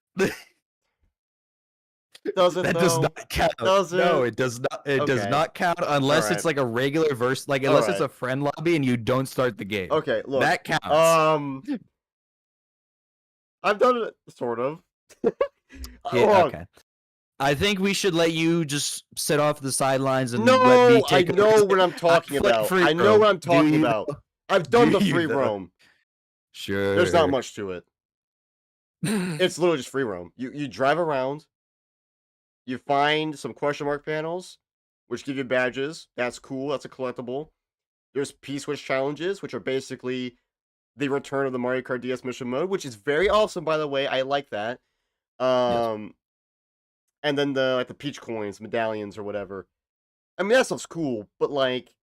Does it That though? does not count. Does No, it? it does not. It does Okay. not count unless Alright. it's like a regular verse, like unless it's Alright. a friend lobby and you don't start the game. Okay, look. That counts. I've done it sort of. Yeah, okay. I think we should let you just sit off the sidelines and No, let me I take know what I'm talking about. I know what I'm talking about. I've done the free roam. Sure. There's not much to it. It's literally just free roam. You drive around. You find some question mark panels, which give you badges. That's cool. That's a collectible. There's P-Switch challenges, which are basically the return of the Mario Kart DS mission mode, which is very awesome, by the way. I like that. Yes. And then the Peach coins, medallions, or whatever. I mean, that stuff's cool, but like,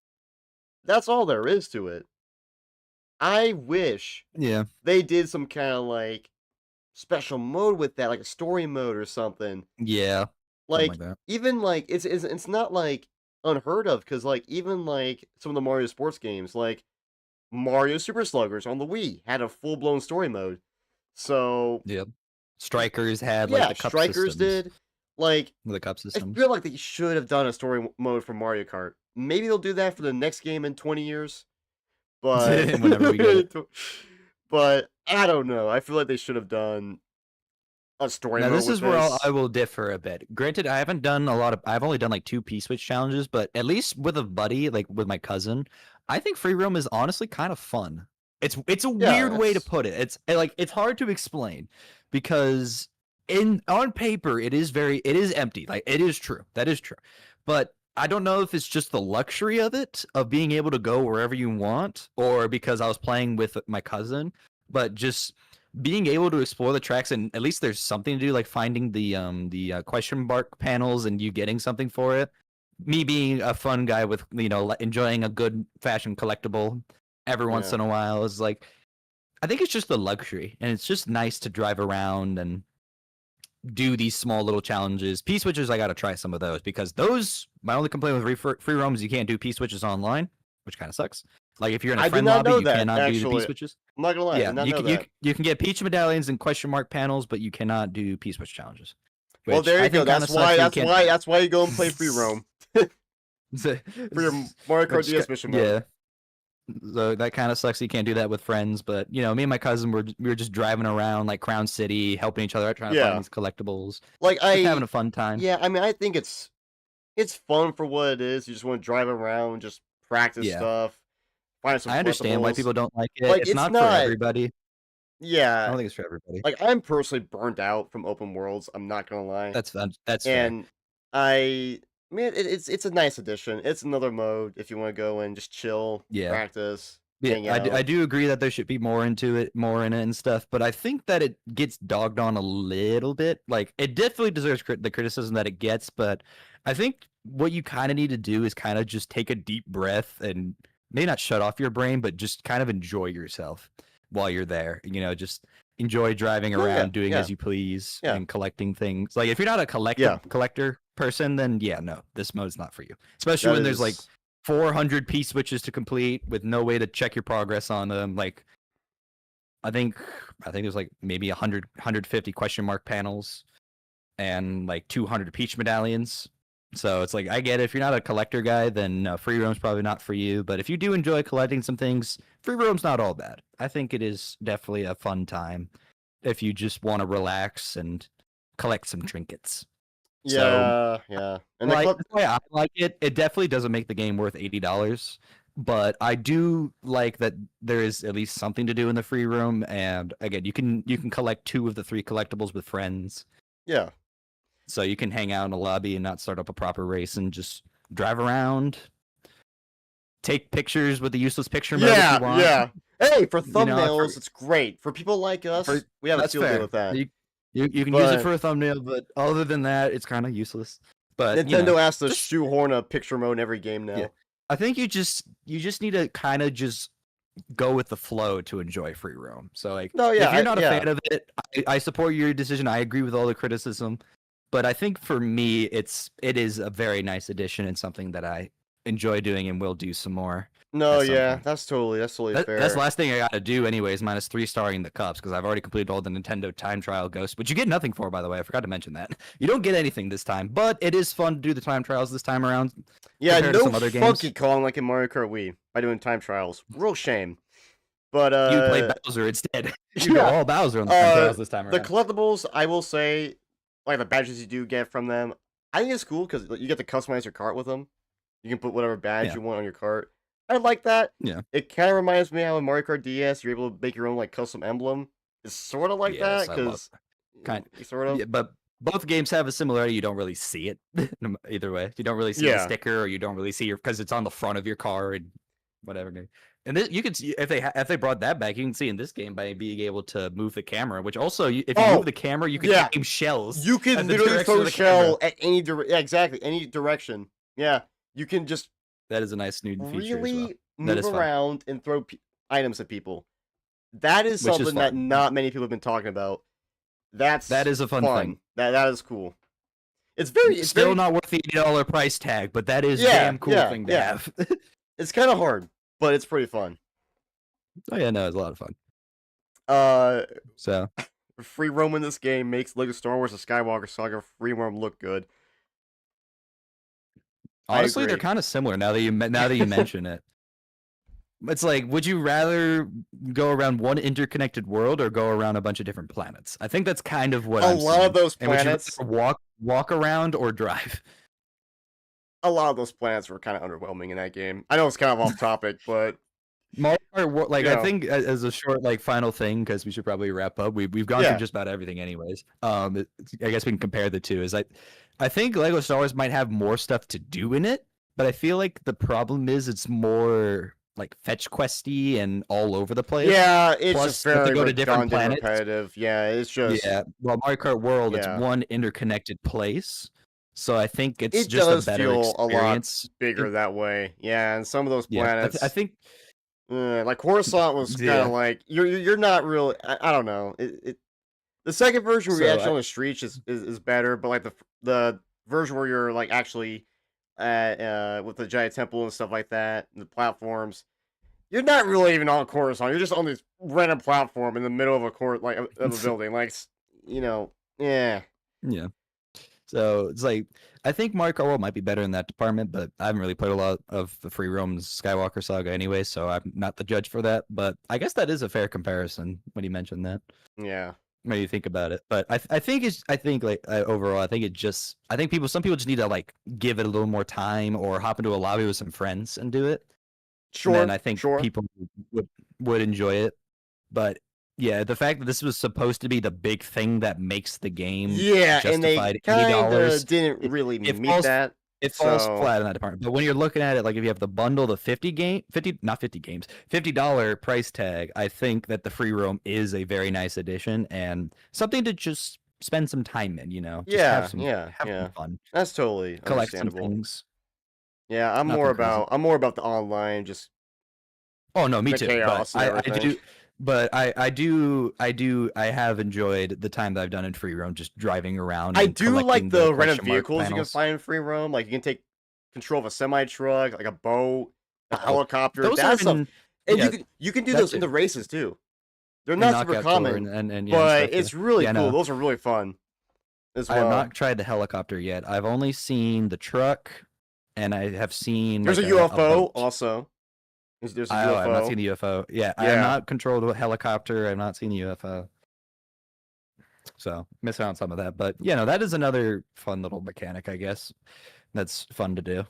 that's all there is to it. I wish Yeah. they did some kind of like special mode with that, like a story mode or something. Yeah. Like, that. even like it's not like unheard of, because like even like some of the Mario sports games, like Mario Super Sluggers on the Wii, had a full blown story mode. So Yeah. Strikers had yeah, like the cup Strikers systems. did. Like, The cup I systems. feel like they should have done a story mode for Mario Kart. Maybe they'll do that for the next game in 20 years. But Whenever we get it. But I don't know. I feel like they should have done a story Now mode this with is where this. I will differ a bit. Granted, I haven't done a lot of. I've only done like 2 P-Switch challenges, but at least with a buddy, like with my cousin, I think free roam is honestly kind of fun. It's a weird way to put it. It's hard to explain because on paper it is empty. Like it is true. That is true. But I don't know if it's just the luxury of it, of being able to go wherever you want, or because I was playing with my cousin, but just being able to explore the tracks, and at least there's something to do, like finding the question mark panels and you getting something for it. Me being a fun guy with enjoying a good fashion collectible every once in a while is like, I think it's just the luxury, and it's just nice to drive around and do these small little challenges. P-switches, I got to try some of those, because those, my only complaint with free roam is you can't do P-switches online, which kind of sucks. Like if you're in a friend lobby, you cannot do the P-switches. I'm not gonna lie, Yeah, I did not know that. you can get Peach medallions and question mark panels, but you cannot do P-switch challenges. Well, there you go. That's why you go and play free roam. For your Mario Kart DS mission mode. Yeah. So that kind of sucks. You can't do that with friends, but me and my cousin we were just driving around like Crown City, helping each other out, trying to find these collectibles. Like just having a fun time. Yeah, I mean, I think it's fun for what it is. You just want to drive around, just practice stuff. Find some I understand why people don't like it. Like, it's not for everybody. Yeah, I don't think it's for everybody. Like, I'm personally burnt out from open worlds. I'm not gonna lie. That's fun. That's and fair. It's a nice addition. It's another mode if you want to go and just chill, practice. Yeah, I do agree that there should be more in it and stuff, but I think that it gets dogged on a little bit. Like, it definitely deserves the criticism that it gets, but I think what you kind of need to do is kind of just take a deep breath and maybe not shut off your brain, but just kind of enjoy yourself while you're there. Just enjoy driving around, doing as you please, and collecting things. Like, if you're not a collector person, then no, this mode's not for you. Especially when there's like 400 P-switches to complete with no way to check your progress on them. Like, I think there's like maybe 150 question mark panels and like 200 Peach medallions. So it's like, I get it. If you're not a collector guy, then no, free roam's probably not for you. But if you do enjoy collecting some things, free roam's not all bad. I think it is definitely a fun time if you just want to relax and collect some trinkets. Yeah. And that's why I like it. It definitely doesn't make the game worth $80, but I do like that there is at least something to do in the free room. And again, you can collect 2 of the 3 collectibles with friends. Yeah. So you can hang out in a lobby and not start up a proper race and just drive around, take pictures with the useless picture mode if you want. Yeah. Hey, for thumbnails, it's great. For people like us, we have a field day with that. You can use it for a thumbnail, but other than that, it's kind of useless. But Nintendo has to shoehorn a picture mode in every game now. Yeah. I think you just need to kind of just go with the flow to enjoy free roam. So like, if you're not a fan of it, I support your decision. I agree with all the criticism. But I think for me, it is a very nice addition and something that I enjoy doing and will do some more No, at some yeah, point. that's totally That's the fair. last thing I got to do, anyways. Minus 3-starring the cups because I've already completed all the Nintendo Time Trial Ghosts, which you get nothing for, by the way. I forgot to mention that. You don't get anything this time, but it is fun to do the time trials this time around Yeah, compared to no some other games. Funky Kong like in Mario Kart Wii by doing time trials. Real shame. But You play Bowser instead. You go yeah. all Bowser on the time trials this time The around. collectibles, I will say, like the badges you do get from them, I think it's cool because you get to customize your cart with them. You can put whatever badge Yeah, you want on your cart. I like that. yeah, It kind of reminds me how in Mario Kart DS you're able to make your own like custom emblem. It's sort of like that yes, I love because kind. sort of. Yeah, but both games have a similarity. You don't really see it either way. You don't really see the Yeah. sticker, or you don't really see your because it's on the front of your car and whatever. And this, you can see if they brought that back, you can see in this game by being able to move the camera. Which also, if you move Oh, the camera, you can yeah. aim shells. You can At the literally direction throw of the camera. shell at any yeah, exactly any direction. Yeah, you can just That is a nice new feature as well. really That move is fun. around and throw items at people. That is Which is something that fun. not many people have been talking about. That That's is a fun thing. fun. That is cool. It's Still very not worth the $80 price tag, but that is yeah, damn cool yeah, thing to yeah. have. It's kind of hard, but it's pretty fun. Oh yeah, no, it's a lot of fun. Uh, So free roam in this game makes Lego Star Wars: The Skywalker Saga free roam look good. I honestly, they're agree. kind of similar now that you mention it. It's like, would you rather go around one interconnected world or go around a bunch of different planets? I think that's kind of what A I'm lot of seeing. those And would you planets, rather walk around or drive? a lot of those planets were kind of underwhelming in that game. I know it's kind of off topic, but Mario Kart, like you I know, think as a short like final thing because we should probably wrap up. We've gone through yeah, just about everything anyways. I guess we can compare the two. Is I think Lego Star Wars might have more stuff to do in it, but I feel like the problem is it's more like fetch questy and all over the place. yeah, it's just Plus, you have to very go to different redundant, planets. repetitive. Yeah, it's just Yeah, well, Mario Kart World, it's yeah. one interconnected place, so I think it's It just a does better feel a lot experience. bigger that way. Yeah, and some of those Yeah, I planets, think like Coruscant, was kind of yeah. like you're not really. I don't know. The second version where you're So actually on the streets is better, but like the version where you're like actually at with the giant temple and stuff like that, and the platforms. You're not really even on Coruscant. You're just on this random platform in the middle of a court, like of a building. Like, you know, yeah. yeah. So it's like I think Mario Kart World might be better in that department, but I haven't really played a lot of the Free Roam's Skywalker Saga anyway, so I'm not the judge for that. But I guess that is a fair comparison when you mention that. Yeah. When you think about it, but I think like overall, I think some people just need to like give it a little more time or hop into a lobby with some friends and do it. And then Sure. I think Sure. people would enjoy it. But yeah, the fact that this was supposed to be the big thing that makes the game Yeah, and they justified kind of $80, didn't it, really it meet falls that. it falls So, flat in that department. But when you're looking at it, like if you have the bundle, the 50 not 50 games, $50 price tag, I think that the free roam is a very nice addition and something to just spend some time in. Just yeah, yeah, have some yeah. fun, That's totally collect some understandable. things, Yeah, nothing crazy. I'm more about the online, just Oh no, me the too. But chaos and I everything. do, but I have enjoyed the time that I've done in free roam, just driving around I and do like collecting the the random question mark vehicles you can panels. find in free roam. Like you can take control of a semi truck, like a boat, a Oh, helicopter, those are that stuff. in And yeah, you can do that those in too. the races too. They're And not super knockout tour common, and yeah and but stuff. Yeah, it's really yeah. cool. No, Those are really fun as I have well. not tried the helicopter yet. I've only seen the truck, and I have seen There's like a a UFO boat. also. There's a I've not seen UFO. the UFO. Yeah, I have Yeah. not controlled a helicopter. I've not seen the UFO. So miss out on some of that, but no, that is another fun little mechanic, I guess. That's fun to do.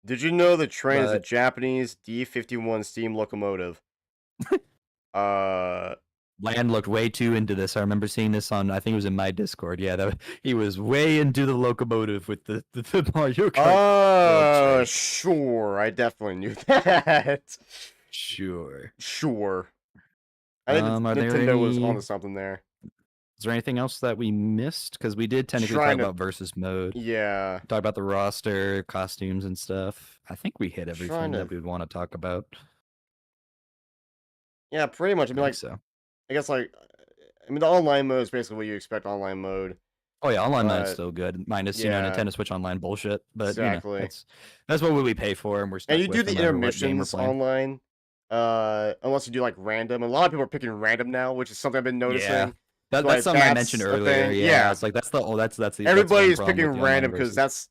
Did you know the train is a But Japanese D-51 steam locomotive? Uh, Land looked way too into this. I remember seeing this on, I think it was in my Discord. Yeah, he was way into the locomotive with the Mario Kart World train. sure. I definitely knew that. Sure. Sure. I think Are there Nintendo was any? onto something there. Is there anything else that we missed? Because we did technically talk Trying to, about versus mode, yeah. talk about the roster, costumes, and stuff. I think we hit Trying everything that to, we would want to talk about. yeah, pretty much. I I mean, think like, so. I guess, like, I mean, the online mode is basically what you expect online mode. Oh yeah, online mode's But still good. Minus yeah, Nintendo Switch Online bullshit. But exactly. that's what we pay for, and we're And stuck you do with no the matter what game we're intermissions playing. online, unless you do like random. A lot of people are picking random now, which is something I've been Yeah, noticing. that's Like something I mentioned that's a earlier. thing. Yeah, Yeah, it's like that's one everybody's problem picking with the online random because versus. that's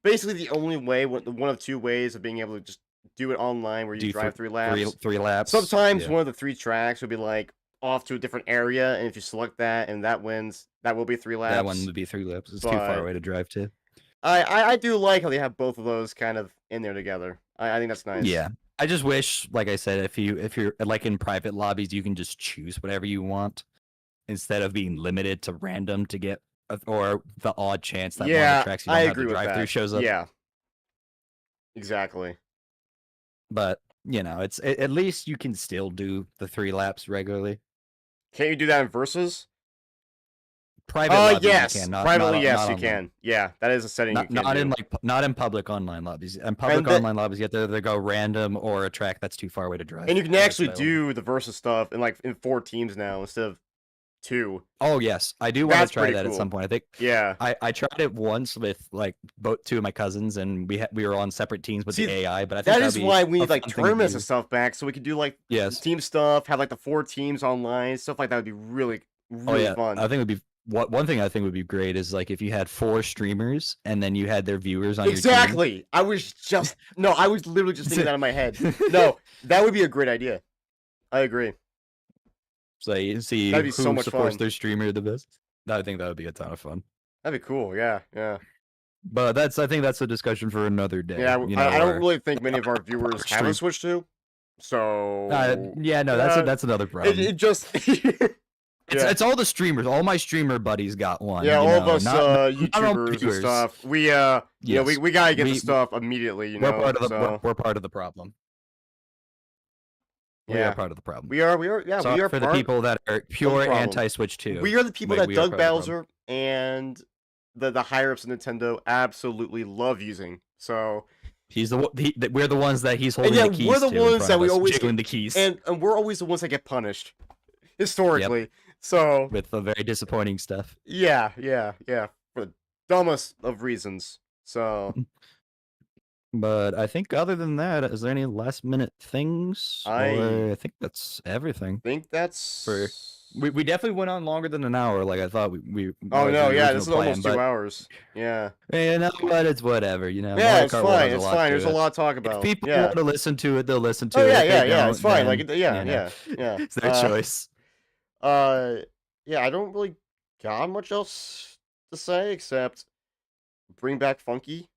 basically the only way, one of two ways of being able to just do it online, where you Do drive 3 laps. three laps. Sometimes Yeah, one of the 3 tracks would be like off to a different area, and if you select that and that wins, that will be three that one laps. would be 3 laps. It's too far But away to drive to. I do like how they have both of those kind of in there together. I think that's nice. Yeah, I just wish, like I said, if you're like in private lobbies, you can just choose whatever you want instead of being limited to random to get or the odd chance that one of the Yeah, tracks you I don't have to agree with drive through that. shows up. Yeah, exactly. But it's at least you can still do the 3 laps regularly. Can't you do that in versus? Private lobbies you Yes. can, Privately, yes, not you online. can. Yeah, that is a setting you can Not in do. not in public online lobbies. In public that- online lobbies, you have to either go random or a track that's too far away to drive. And you can if it's actually available. do the versus stuff in 4 teams now instead of 2. Oh yes, I do want That's to try pretty that at cool. some point. I think Yeah. I tried it once with like both 2 of my cousins, and we were on separate teams with See, the AI. But I think that is why we need like tournaments tournaments and stuff back, so we could do like Yes. team stuff, have like the 4 teams online, stuff like that would be really, Oh really yeah, fun. I think it would be one thing I think would be great is like if you had 4 streamers and then you had their viewers on your team. Exactly. I was literally just thinking that in my head. No, that would be a great idea. I agree. So you see That'd be who so much supports fun. their streamer the best. I think that would be a ton of fun. That'd be cool. Yeah, yeah. But I think that's a discussion for another day. Yeah, you know, I don't really think many of our viewers have a Switch 2. So yeah, no, that's another problem. it just It's all the streamers. All my streamer buddies got one. Yeah, you all of know, us not all YouTubers and viewers. stuff. We you know, Yes. we gotta get the stuff immediately. You know, we're part of the problem. We Yeah. are part of the problem. We are. Yeah, Sorry we are for part the people that are pure problem. anti-Switch 2. We are the people We that are Doug part of the problem. Bowser and the higher ups of Nintendo absolutely love using. So He's we're the ones that he's holding yeah, the keys we're the to in ones front that of we us, always jiggling the keys. and we're always the ones that get punished historically. So with the very disappointing stuff. yeah, for the dumbest of reasons. So But I think other than that, is there any last minute things? I think that's everything. think that's We definitely went on longer than an hour, like I thought we Oh no, yeah, this is plan, almost 2 hours. Yeah. You know what? It's whatever. You know. Yeah, Mario it's Kart World fine. has It's lot fine. to There's a it. lot to talk about. If people Yeah. want to listen to it, they'll listen to Oh it. yeah, If they yeah. don't, It's fine. then, Like yeah, you know, yeah. It's their choice. Yeah, I don't really got much else to say except bring back Funky.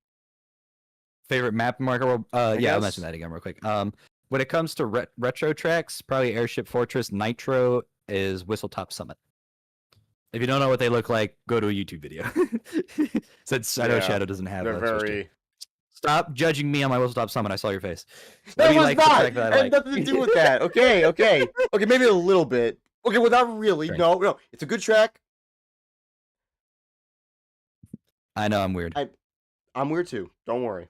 Favorite map in Mario World? Yeah, I'll guess. mention that again real quick. When it comes to retro tracks, probably Airship Fortress. Nitro is Whistletop Summit. If you don't know what they look like, go to a YouTube video. Since I know Shadow doesn't have They're that. very. Stop judging me on my Whistletop Summit. I saw your face. That was like not. The track that It had nothing to do with that. Okay. Okay, maybe a little bit. Okay, well, not really. Right. No. It's a good track. I know I'm weird. I'm weird too. Don't worry.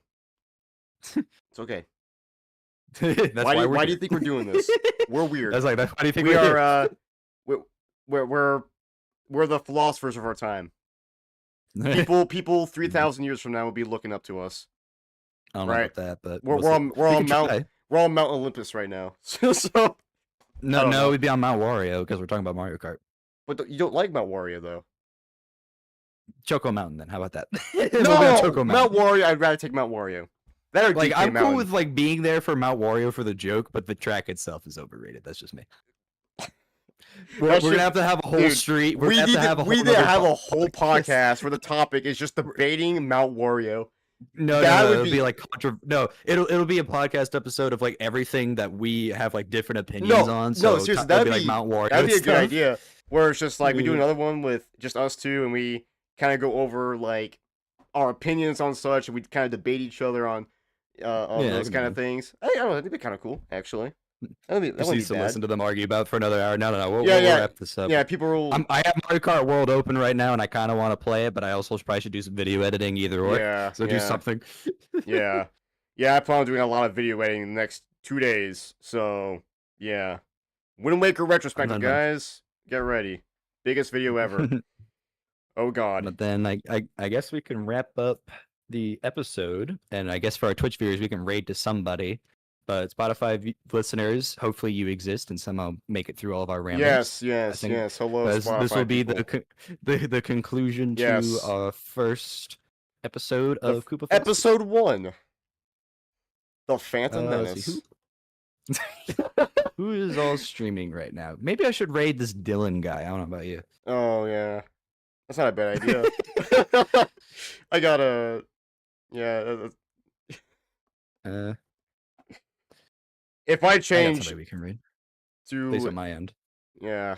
It's okay. That's why do you think we're doing this? We're weird. That's like, why do you think we we're are? We're the philosophers of our time. here? People 3,000 years from now will be looking up to us. I don't know Right. about that, but We're on Mount try. we're on Mount Olympus right now. So No, we'd be on Mount Wario because we're talking about Mario Kart. but you don't like Mount Wario though. Choco Mountain, then. How about that? No, Mount Wario. I'd rather take Mount Wario. That or Like DK I'm Mountain. cool with like being there for Mount Wario for the joke, but the track itself is overrated. That's just me. We're gonna have to have a whole street. We need to have a whole podcast podcast where the topic is just debating Mount Wario. No, That would it'll be- be like no. It'll be a podcast episode of like everything that we have like different opinions on. So seriously, it'll that'd like be Mount Wario. That'd be a stuff. good idea. Where it's just like we do Yeah. another one with just us two, and we kind of go over like our opinions on such, and we kind of debate each other on those kind of things. I don't know. That'd be kind of cool, actually. That wouldn't Just be needs to bad. listen to them argue about for another hour. No. We'll Yeah. wrap this up. Yeah, people will. I have Mario Kart World open right now, and I kind of want to play it, but I also probably should do some video editing either or. Yeah. So do something. Yeah. I plan on doing a lot of video editing in the next 2 days. So yeah, Wind Waker retrospective, done. guys. Get ready. Biggest video ever. Oh God. But then I guess we can wrap up the episode, and I guess for our Twitch viewers, we can raid to somebody. But Spotify listeners, hopefully you exist and somehow make it through all of our ramblings. Yes. Hello, This will Spotify be people. the conclusion to Yes. our first episode The of Koopa Philosophies. Episode 1. The Phantom Let's see, Menace. who is all streaming right now? Maybe I should raid this Dylan guy. I don't know about you. Oh yeah, that's not a bad idea. I gotta. Yeah. If I I got change somebody we can raid. At to least on my end. yeah.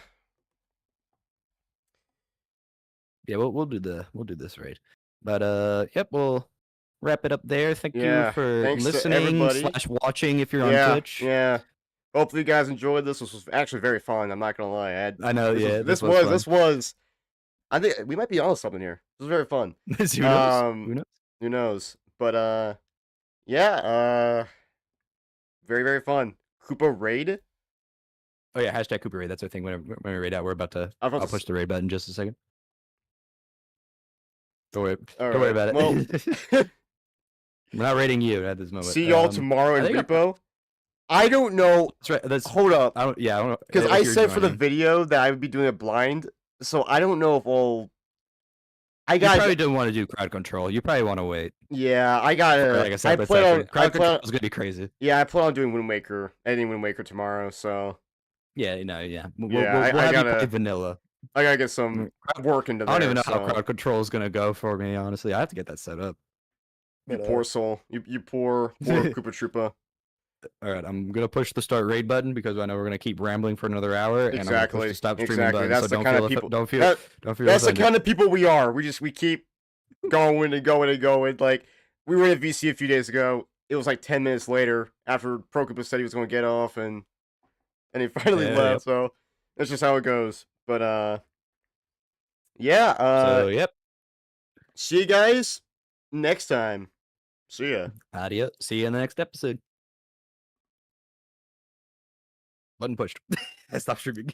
Yeah, we'll do this raid. But yep, we'll wrap it up there. Thank Yeah, you for thanks to listening everybody. / watching if you're on Twitch. Yeah. Hopefully you guys enjoyed this. This was actually very fun. I'm not gonna lie. I know. This was was. I think we might be on something here. This was very fun. Who knows? Who knows? Who knows? But yeah. Very very fun. Koopa raid. Oh yeah, hashtag Koopa raid. That's our thing. When we raid out, we're about to. I'll push the raid button in just a second. Don't worry about it. Well, we're not raiding you at this moment. See y'all tomorrow in Repo. I don't know. That's right. Hold up. I don't know. Because I said for the video that I would be doing it blind, so I don't know if I'll. You probably don't want to do crowd control. You probably want to wait. Yeah, I gotta. Like I said, crowd control is gonna be crazy. Yeah, I plan on doing Wind Waker, editing Wind Waker tomorrow. So. Yeah. We'll I have gotta you play vanilla. I gotta get some work into that. I don't even know how crowd control is gonna go for me. Honestly, I have to get that set up. You poor soul. You poor Koopa Troopa. All right, I'm gonna push the start raid button because I know we're gonna keep rambling for another hour. Exactly. And I'm gonna push the stop streaming button. That's so the kind of people. Don't feel. That's the kind of people we are. We keep going and going and going. Like we were at VC a few days ago. It was like 10 minutes later after Pro Koopa said he was going to get off, and he finally left. Yep. So that's just how it goes. But yeah. So yep. See you guys next time. See ya. Adios. See you in the next episode. Button pushed. Stop streaming.